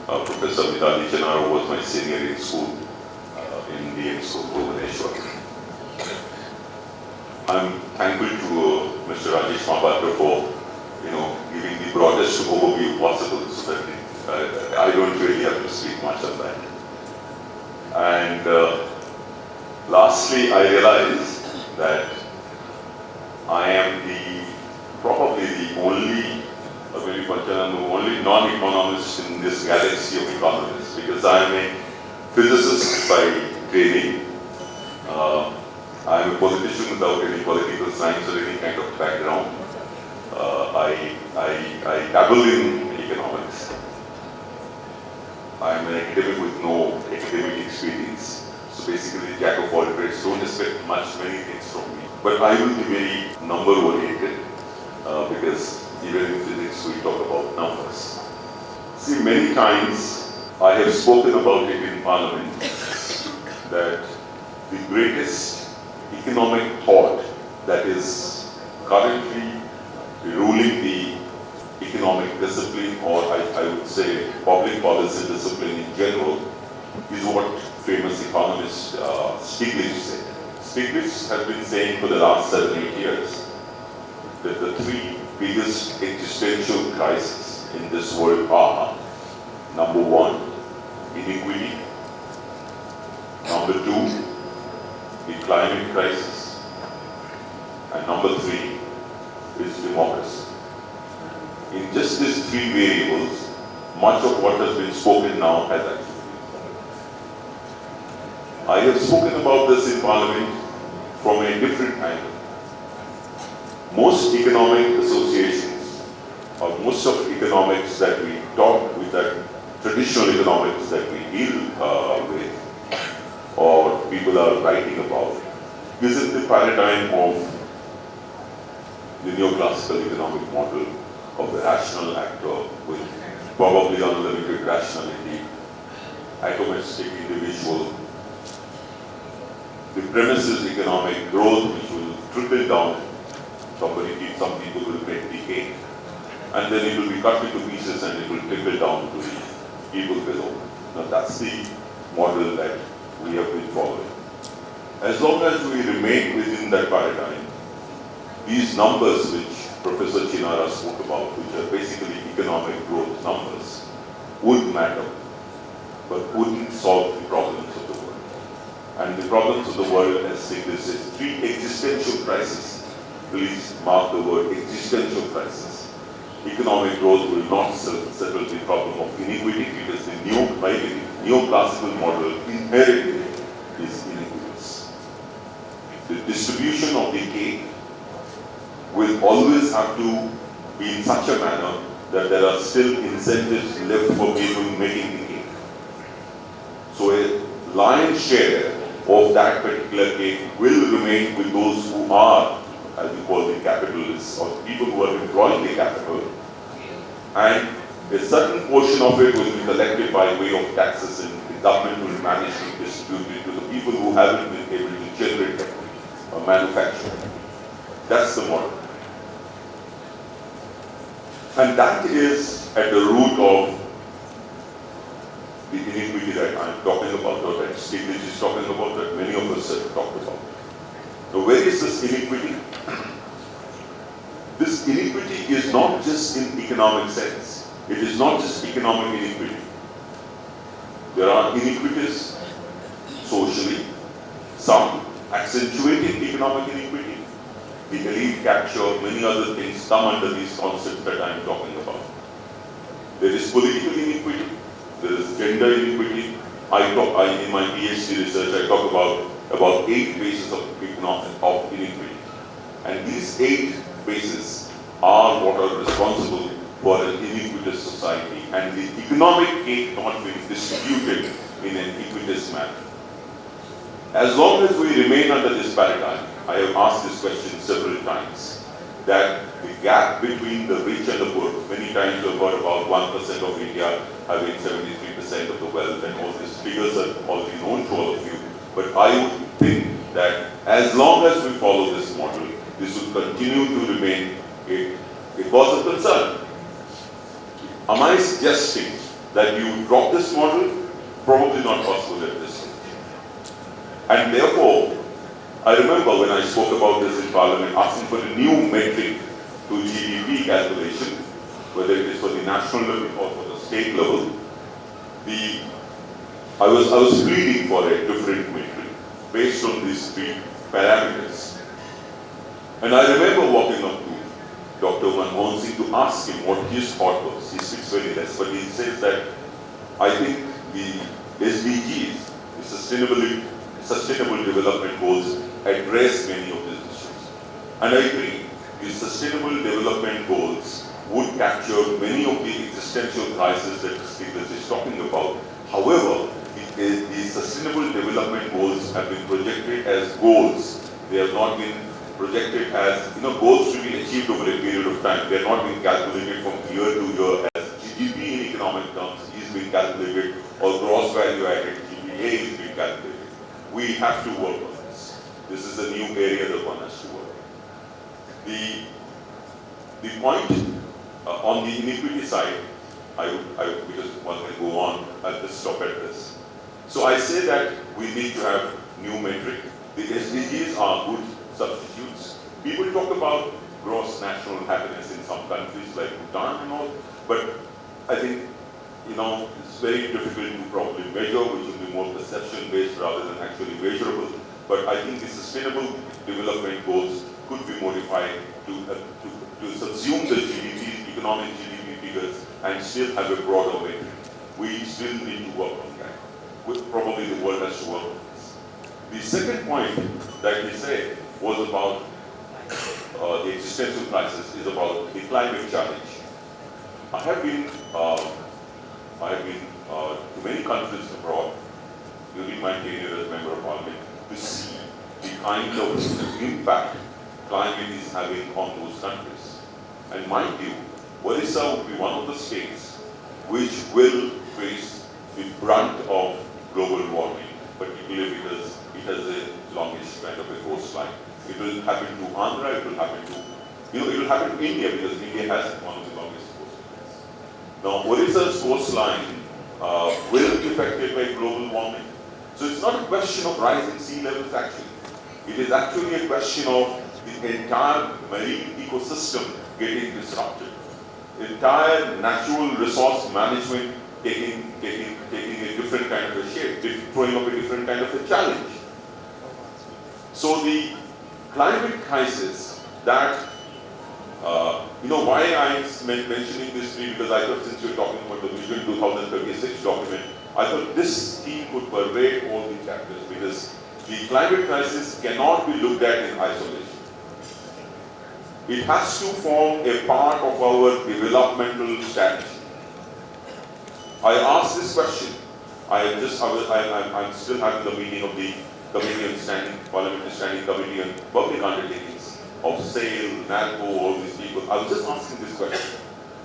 Speaker 4: Professor Mitali Chenaro was my senior in school, in the school, Bhubaneswar. I'm thankful to Mr. Rajesh Mahapatra for, giving the broadest overview possible, so that I don't really have to speak much on that. And lastly, I realized that I am probably the only or maybe Panchan, I'm the only non-economist in this galaxy of economists because I am a physicist by training. I am a politician without any political science or any kind of background. I dabble in economics. I am an academic with no academic experience. So basically, jack of all trades, don't expect many things from me. But I will be very number oriented because even in physics we talk about numbers. See, many times I have spoken about it in Parliament that the greatest economic thought that is currently ruling the economic discipline, or I would say public policy discipline in general, is what famous economist Stiglitz said. Stiglitz has been saying for the last 7-8 years that the three biggest existential crises in this world are: number one, inequity; number two, the climate crisis; and number three is democracy. In just these three variables, much of what has been spoken now has actually been spoken. I have spoken about this in Parliament from a different angle. Most economic associations, or most of economics that we talk with, that traditional economics that we deal with, or people are writing about, is in the paradigm of the neoclassical economic model of the rational actor with probably unlimited rationality, atomistic individual. The premise is economic growth which will trickle down. Some people will get the cake, and then it will be cut into pieces and it will trickle down to the people below. Now that's the model that we have been following. As long as we remain within that paradigm, these numbers which Professor Chinara spoke about, which are basically economic growth numbers, would matter, but wouldn't solve the problems of the world. And the problems of the world, as Stiglitz says, three existential crises. Please mark the word existential crisis. Economic growth will not settle the problem of inequity because the neoclassical model inherently is iniquitous. The distribution of the cake will always have to be in such a manner that there are still incentives left for people making the cake. So a lion's share of that particular cake will remain with those who are, as we call the capitalists, or people who are employing the capital, and a certain portion of it will be collected by way of taxes, and the government will manage to distribute it to the people who haven't been able to generate equity or manufacture. That's the model. And that is at the root of the inequity that I'm talking about, or that Stiglitz is talking about, that many of us have talked about. Now, where is this inequity? This inequity is not just in economic sense. It is not just economic inequity. There are inequities socially, some accentuating economic inequity. The elite capture, many other things come under these concepts that I am talking about. There is political inequity, there is gender inequity. In my PhD research, I talk about 8 bases of inequity. And these 8 bases are what are responsible for an iniquitous society and the economic cake not being distributed in an equitous manner. As long as we remain under this paradigm, I have asked this question several times, that the gap between the rich and the poor, many times we've heard about 1% of India having 73% of the wealth, and all these figures are already known to all of you. But I would think that as long as we follow this model, this will continue to remain a cause of concern. Am I suggesting that you drop this model? Probably not possible at this stage. And therefore, I remember when I spoke about this in Parliament, asking for a new metric to GDP calculation, whether it is for the national level or for the state level. I was pleading for a different metric based on these 3 parameters. And I remember walking up to Dr. Dr. Manmohan Singh to ask him what his thought was. He speaks very less, but he says that I think the SDGs, the Sustainable Development Goals, address many of these issues. And I agree, the Sustainable Development Goals would capture many of the existential crises that Stiglitz is talking about. However, the Sustainable Development Goals have been projected as goals. They have not been projected as goals to be achieved over a period of time. They are not being calculated from year to year as GDP in economic terms is being calculated or gross value added GPA is being calculated. We have to work on this. This is a new area that one has to work on. The point on the inequity side, because one can go on, I'll just stop at this. So I say that we need to have new metric. The SDGs are good substitutes. People talk about gross national happiness in some countries like Bhutan and all, but I think it's very difficult to probably measure, which will be more perception-based rather than actually measurable. But I think the Sustainable Development Goals could be modified to subsume the GDP, economic GDP figures, and still have a broader metric. We still need to work on that. Probably the world has to work on this. The second point that he said was about the existential crisis, is about the climate challenge. I have been to many countries abroad during my tenure as Member of Parliament to see the kind of impact climate is having on those countries. And mind you, Odisha would be one of the states which will face the brunt of global warming, particularly because it has the longest kind of a coastline. It will happen to Andhra, it will happen to, it will happen to India because India has one of the longest coastlines. Now, Odisha's coastline will be affected by global warming. So it's not a question of rising sea levels actually. It is actually a question of the entire marine ecosystem getting disrupted. Entire natural resource management taking a different kind of a shape, throwing up a different kind of a challenge. So the climate crisis that, why I'm mentioning this to you, because I thought since you're talking about the Vision 2036 document, I thought this theme could pervade all the chapters because the climate crisis cannot be looked at in isolation. It has to form a part of our developmental strategy. I asked this question. I'm still having the meeting of the Parliamentary Standing Committee on Public Undertakings of SAIL, NALCO, all these people. I was just asking this question,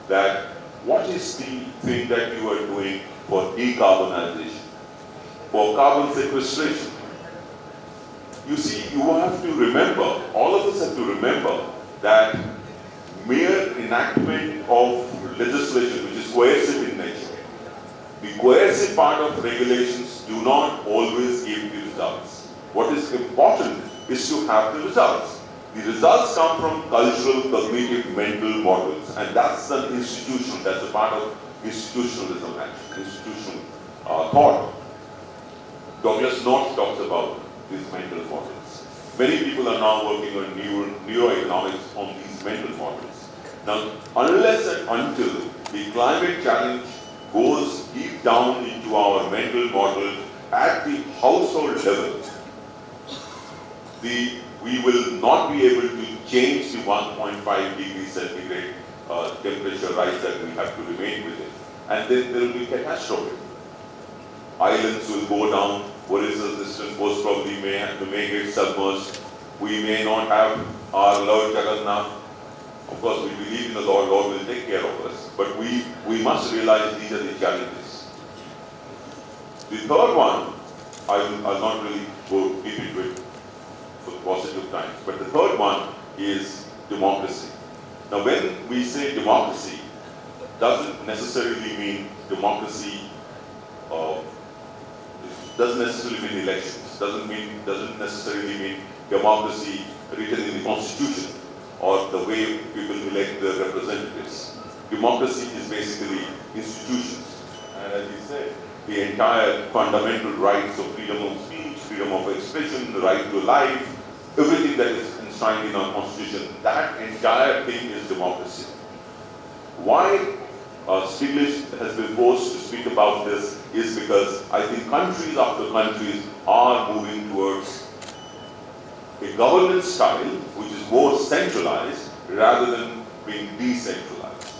Speaker 4: that what is the thing that you are doing for decarbonization, for carbon sequestration? You see, you have to remember, all of us have to remember that mere enactment of legislation, which is coercive in nature, the coercive part of regulations do not always give the results. What is important is to have the results. The results come from cultural, cognitive, mental models, and that's an institutional, that's a part of institutionalism, actually, institutional thought. Douglas North talks about these mental models. Many people are now working on neuroeconomics on these mental models. Now, unless and until the climate challenge goes deep down into our mental model at the household level, we will not be able to change the 1.5 degrees centigrade temperature rise that we have to remain within. And then there will be catastrophe. Islands will go down, Odisha's distant coast probably may get submerged. We may not have our Lord Jagannath. Of course, we believe in the Lord, Lord will take care of us. But we must realize these are the challenges. The third one, I'll not really go deep into it for positive times, but the third one is democracy. Now, when we say democracy, doesn't necessarily mean democracy, doesn't necessarily mean elections, doesn't necessarily mean democracy written in the Constitution or the way people elect their representatives. Democracy is basically institutions. And as you said, the entire fundamental rights of freedom of speech, freedom of expression, the right to life, everything that is enshrined in our constitution. That entire thing is democracy. Why Stiglitz has been forced to speak about this is because I think countries after countries are moving towards a governance style which is more centralized rather than being decentralized.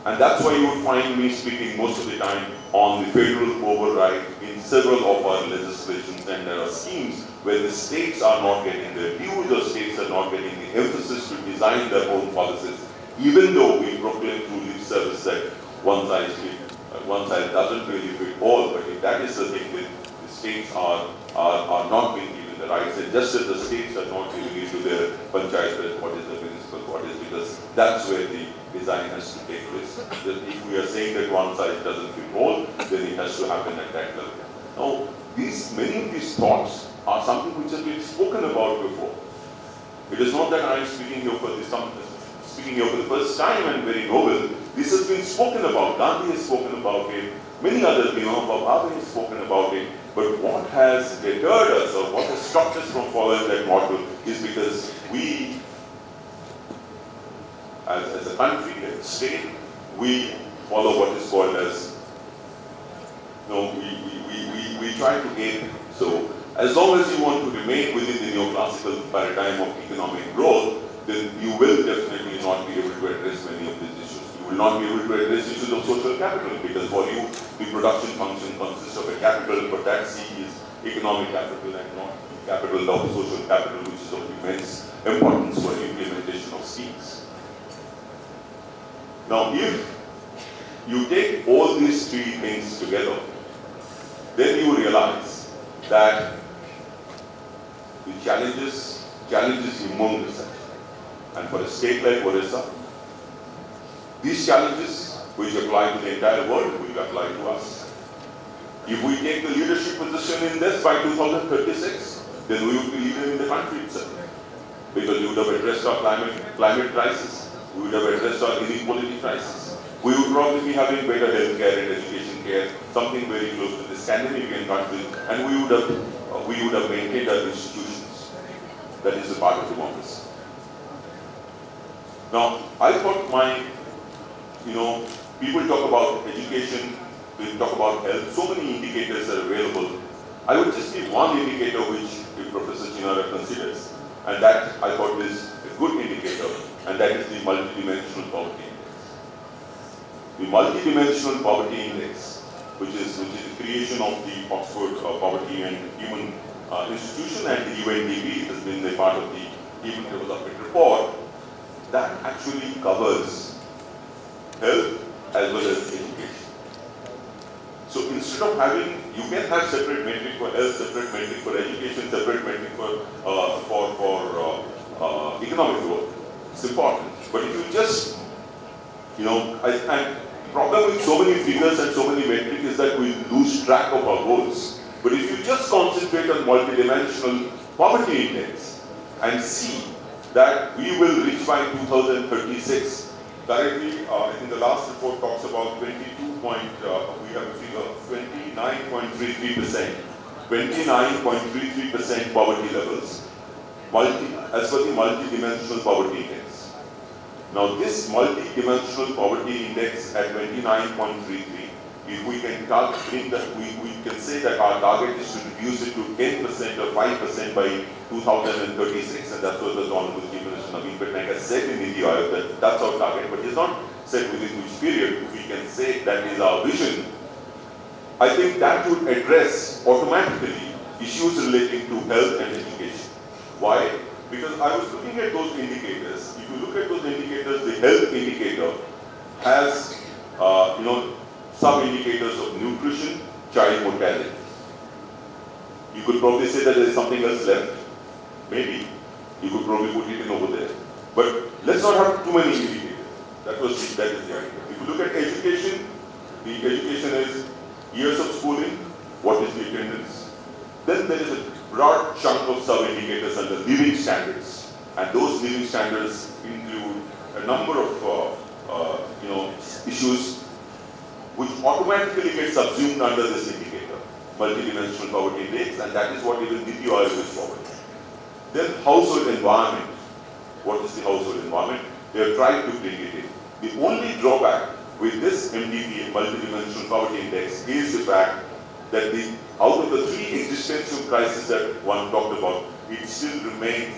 Speaker 4: And that's why you would find me speaking most of the time on the federal override in several of our legislations, and there are schemes where the states are not getting the views, or states are not getting the emphasis to design their own policies, even though we proclaim through lip service that one size doesn't really fit all. But if that is the thing, that the states are not being given the rights, and just as the states are not giving it to their panchayat, what is the municipal bodies, because that's where the design has to take place. That if we are saying that one size doesn't fit all, then it has to happen at that level. Now, many of these thoughts are something which has been spoken about before. It is not that I am speaking here for the first time and very novel. This has been spoken about. Gandhi has spoken about it. Many others, Bhave has spoken about it. But what has deterred us, or what has stopped us from following that model, is because we, as a country, as a state, we follow what is called as, we try to aim. So, as long as you want to remain within the neoclassical paradigm of economic growth, then you will definitely not be able to address many of these issues. You will not be able to address issues of social capital, because for you, the production function consists of a capital, but that C is economic capital and not capital of social capital, which is of immense importance for the implementation of schemes. Now, if you take all these three things together, then you realize that the challenges humongous. And for a state like Odisha, these challenges, which apply to the entire world, will apply to us. If we take the leadership position in this by 2036, then we would be leader in the country itself. Because we would have addressed our climate crisis, we would have addressed our inequality crisis. We would probably be having better healthcare and education care, something very close to the Scandinavian countries, and we would have maintained our institutions. That is a part of democracy. Now, I thought people talk about education, they talk about health, so many indicators are available. I would just give one indicator which Professor Chinara considers, and that I thought is a good indicator, and that is the multidimensional poverty index. The multidimensional poverty index, which is the creation of the Oxford Poverty and Human Institution, and the UNDP has been a part of the Human Development Report, that actually covers health as well as education. So instead of having, you can have separate metric for health, separate metric for education, separate metric for economic growth. It's important. But if you just, and problem with so many figures and so many metrics is that we lose track of our goals. But if you just concentrate on multidimensional poverty index and see that we will reach by 2036. Currently, I think the last report talks about 29.33%. 29.33% poverty levels, as per the multidimensional poverty index. Now, this multidimensional poverty index at 29.33, if we can bring that, we can say that our target is to reduce it to 10% or 5% by 2036, and that's what the Honorable Chief Minister Naveen Patnaik has said in Niti Aayog, that that's our target, but he's not said within which period. If we can say that is our vision, I think that would address automatically issues relating to health and education. Why? Because I was looking at those indicators. If you look at those indicators, the health indicator has, some indicators of nutrition, child mortality. You could probably say that there is something else left. Maybe. You could probably put it in over there. But let's not have too many indicators. That is the idea. If you look at education, the education is years of schooling, what is the attendance. Then there is a broad chunk of sub-indicators under living standards. And those living standards include a number of issues which automatically get subsumed under this indicator, multidimensional poverty index, and that is what even Niti Aayog is forward. Then household environment. What is the household environment? They have tried to bring it in. The only drawback with this MDP, multidimensional poverty index, is the fact that out of the three existential crises that one talked about, it still remains,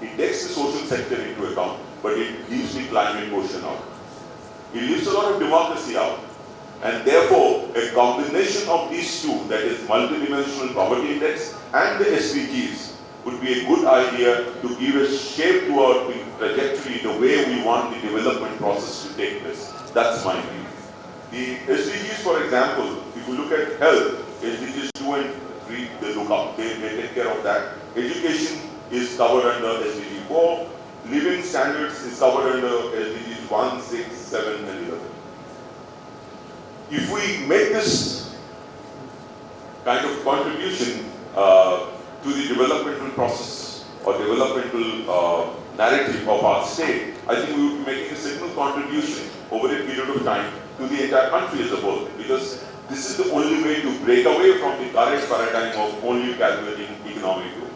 Speaker 4: it takes the social sector into account, but it leaves the climate quotient out. It leaves a lot of democracy out. And therefore, a combination of these two, that is multidimensional poverty index and the SDGs, would be a good idea to give a shape to our trajectory the way we want the development process to take place. That's my view. The SDGs, for example, if you look at health, SDGs 2 and 3, they look up, they take care of that. Education is covered under SDG 4. Living standards is covered under SDGs 1, 6, 7, and 11. If we make this kind of contribution to the developmental process or developmental narrative of our state, I think we would be making a signal contribution over a period of time to the entire country as a whole, because this is the only way to break away from the current paradigm of only calculating economic growth.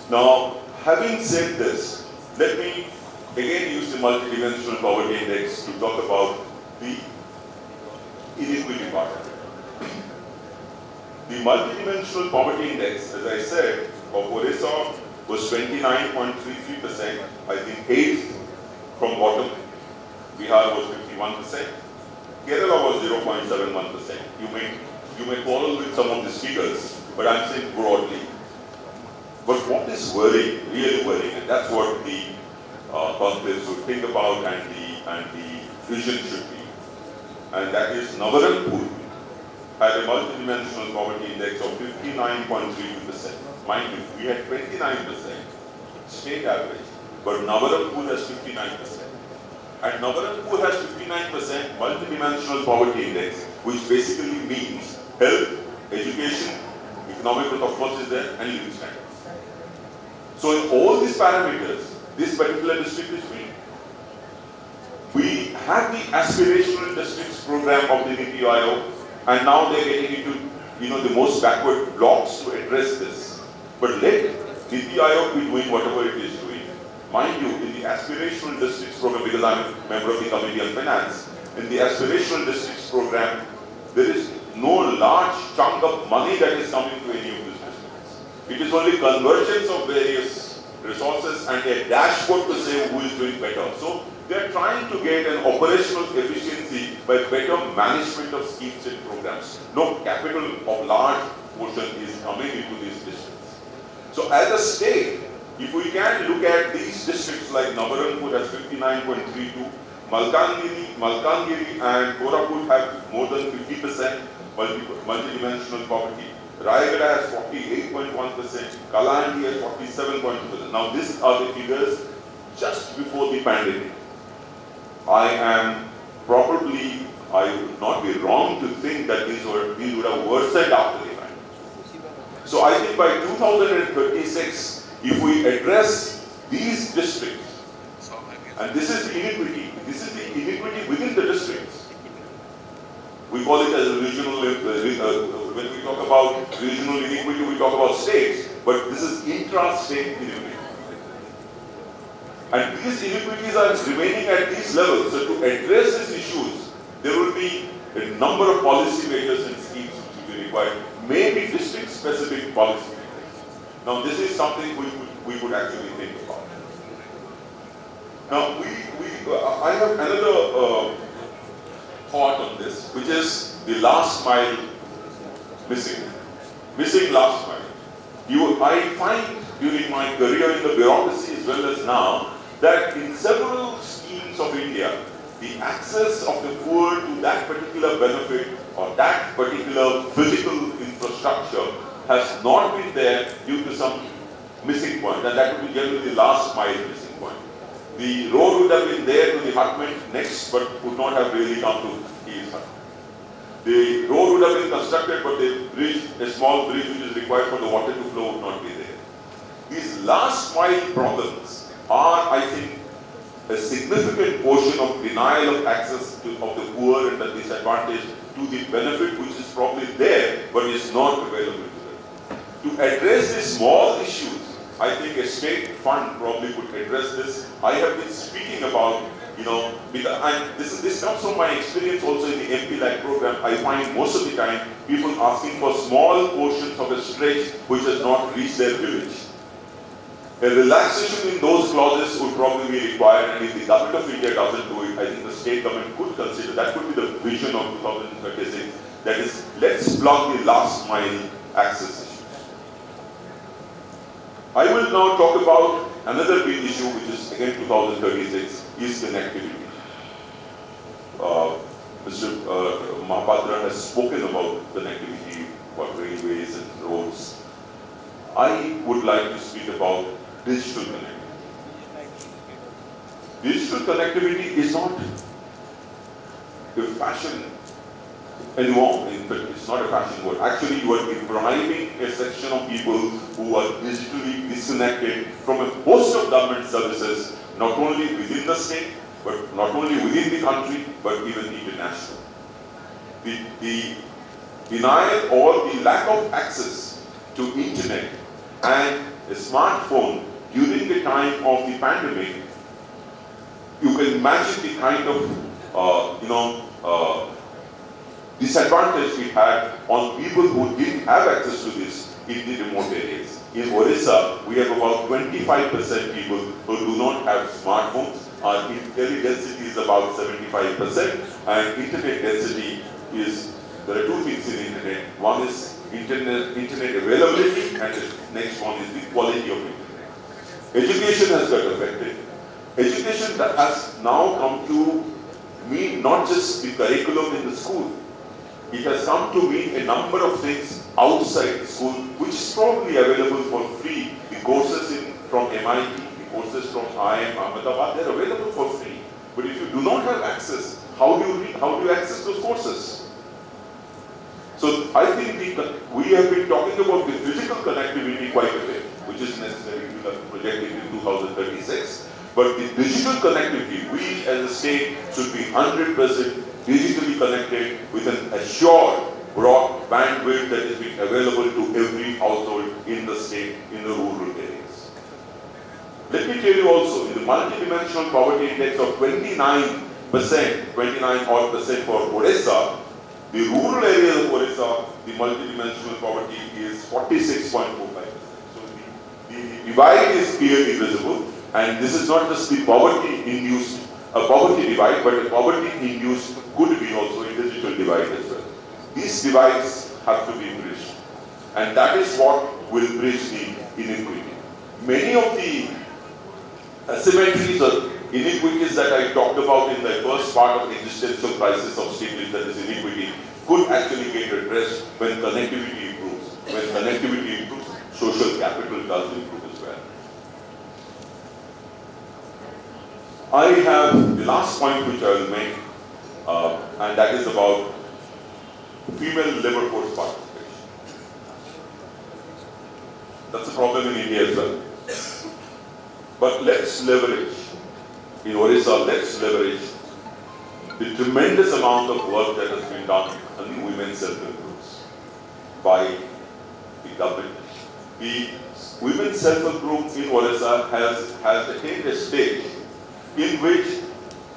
Speaker 4: Now, having said this, let me again use the multidimensional poverty index to talk about the inequity part of it. The multidimensional poverty index, as I said, of Odisha was 29.33%, I think 8th from bottom. Bihar was 51%. Kerala was 0.71%. You may quarrel with some of these figures, but I'm saying broadly. But what is worrying, really worrying, and that's what the conclaves should think about and the vision should be, and that is Navaranpur had a multidimensional poverty index of 59.32%. Mind you, we had 29% state average, but Navaranpur has 59%. And Navaranpur has 59% multidimensional poverty index, which basically means health, education, economic growth of course is there, and living standards. So in all these parameters, this particular district is winning. We had the aspirational districts program of the NITI Aayog, and now they're getting into the most backward blocks to address this. But let NITI Aayog be doing whatever it is doing. Mind you, in the aspirational districts program, because I'm a member of the Committee on Finance, in the aspirational districts program, there is no large chunk of money that is coming to any of these districts. It is only convergence of various resources and a dashboard to say who is doing better. So they are trying to get an operational efficiency by better management of schemes and programs. No capital of large portion is coming into these districts. So as a state, if we can look at these districts like Navaranpur has 59.32, Malkangiri and Koraput have more than 50% multidimensional poverty. Rayagada has 48.1%, Kalahandi has 47.2%. Now these are the figures just before the pandemic. I would not be wrong to think that these would have worsened after the pandemic. So I think by 2036, if we address these districts, and this is the inequity within the districts. We call it as regional, when we talk about regional inequity, we talk about states, but this is intra-state inequity. And these inequities are remaining at these levels. So to address these issues, there will be a number of policy makers and schemes which will be required, maybe district-specific policy makers. Now this is something we could actually think about. Now I have another thought on this, which is the last mile missing last mile. I find during my career in the bureaucracy as well as now, that in several schemes of India, the access of the poor to that particular benefit or that particular physical infrastructure has not been there due to some missing point, and that would be generally the last mile missing point. The road would have been there to the hutment next, but would not have really come to his hut. The road would have been constructed, but the bridge, a small bridge which is required for the water to flow, would not be there. These last mile problems are, I think, a significant portion of denial of access of the poor and the disadvantaged to the benefit which is probably there, but is not available to them. To address these small issues, I think a state fund probably could address this. I have been speaking about, because this comes from my experience also in the MP-like program. I find most of the time people asking for small portions of a stretch which has not reached their village. A relaxation in those clauses would probably be required, and if the government of India doesn't do it, I think the state government could consider. That could be the vision of 2036. That is, let's block the last mile access issues. I will now talk about another big issue, which is again 2036, is connectivity. Mr. Mahapatra has spoken about connectivity, about railways and roads. I would like to speak about digital connectivity. Digital connectivity is not a fashion anymore. It's not a fashion word. Actually, you are depriving a section of people who are digitally disconnected from a host of government services, not only within the state, but not only within the country, but even international. The denial or the lack of access to internet and a smartphone during the time of the pandemic, you can imagine the kind of disadvantage we had on people who didn't have access to this in the remote areas. In Odisha, we have about 25% people who do not have smartphones. Our tele density is about 75%, and internet density is, there are two things in internet. One is internet availability, and the next one is the quality of internet. Education has got affected. Education that has now come to mean not just the curriculum in the school. It has come to mean a number of things outside the school, which is probably available for free. The courses from MIT, the courses from IIM Ahmedabad, they're available for free. But if you do not have access, how do you access those courses? So I think we have been talking about the physical connectivity quite a bit, which is necessary to project it in 2036. But the digital connectivity, we as a state should be 100% digitally connected with an assured broad bandwidth that is being available to every household in the state, in the rural areas. Let me tell you also, in the multidimensional poverty index of 29% for Odisha, the rural areas of Odisha, the multidimensional poverty is 46.45%. So the divide is clearly visible, and this is not just the poverty-induced poverty divide, but a poverty-induced could be also a digital divide as well. These divides have to be bridged, and that is what will bridge the inequity. Many of the asymmetries or inequities that I talked about in the first part of the existential crisis of state, that is inequity, could actually get addressed when connectivity improves. When connectivity improves, social capital does improve as well. I have the last point which I will make, and that is about female labor force participation. That's a problem in India as well. But let's leverage, in Odisha, let's leverage the tremendous amount of work that has been done on the women's self-help groups by the government. The women's self-help group in Odisha has attained a stage in which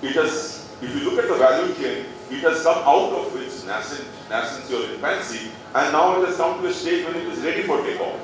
Speaker 4: it has, if you look at the value chain, it has come out of its nascency or infancy, and now it has come to a stage when it is ready for takeoff.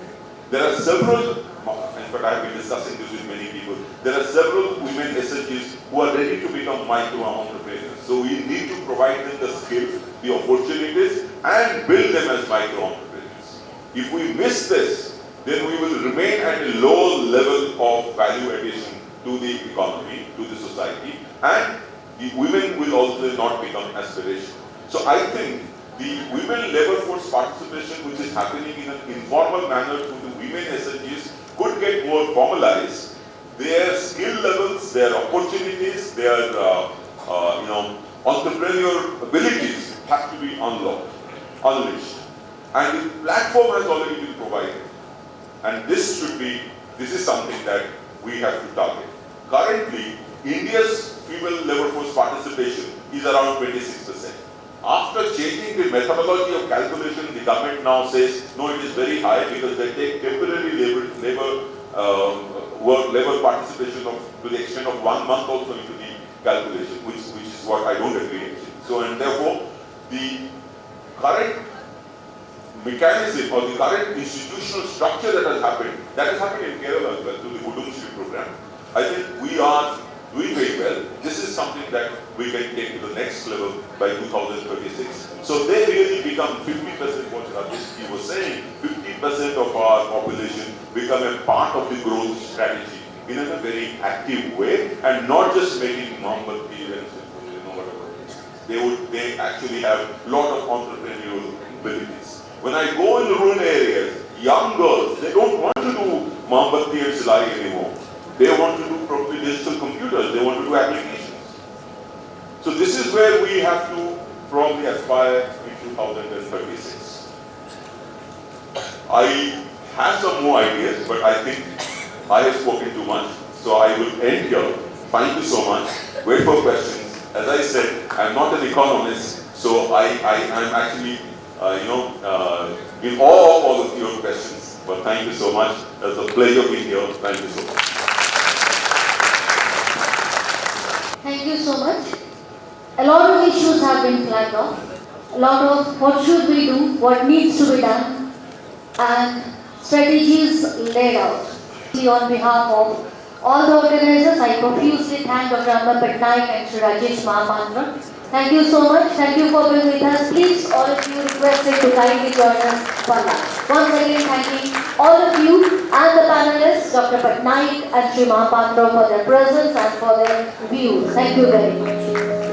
Speaker 4: There are several, in fact I have been discussing this with many people, there are several women SHGs who are ready to become micro-entrepreneurs. So we need to provide them the skills, the opportunities, and build them as micro-entrepreneurs. If we miss this, then we will remain at a low level of value addition to the economy, to the society, and the women will also not become aspirational. So I think the women labor force participation, which is happening in an informal manner through the women SHGs, could get more formalized. Their skill levels, their opportunities, their entrepreneurial abilities have to be unlocked, unleashed. And the platform has already been provided. And this is something that we have to target. Currently, India's female labor force participation is around 26%. After changing the methodology of calculation, the government now says, no, it is very high because they take temporary labor participation to the extent of 1 month also into the calculation, which is what I don't agree actually. So, and therefore, the current mechanism or the current institutional structure that has happened in Kerala as well through the Bhubaneswar program, I think we are doing very well. This is something that we can take to the next level by 2036. So they really become 50%, what Rajesh was saying, 50% of our population become a part of the growth strategy in a very active way, and not just making Mombatti and whatever. They actually have a lot of entrepreneurial abilities. When I go in rural areas, young girls, they don't want to do Mombatti and Silai anymore. They want to do properly digital computers. They want to do applications. So this is where we have to probably aspire in 2036. I have some more ideas, but I think I have spoken too much. So I will end here. Thank you so much. Wait for questions. As I said, I'm not an economist, so I'm actually, in awe of all of your questions. But thank you so much. It's a pleasure being here. Thank you so much.
Speaker 2: Thank you so much. A lot of issues have been flagged off. A lot of what should we do, what needs to be done, and strategies laid out. On behalf of all the organizers, I profusely thank Dr. Amma Patnaik and Sri Rajesh Mahapantra. Thank you so much. Thank you for being with us. Please, all of you requested to kindly join us for lunch. Once again, thanking all of you and the panelists, Dr. Patnaik and Sri Mahapantra, for their presence and for their views. Thank you very much.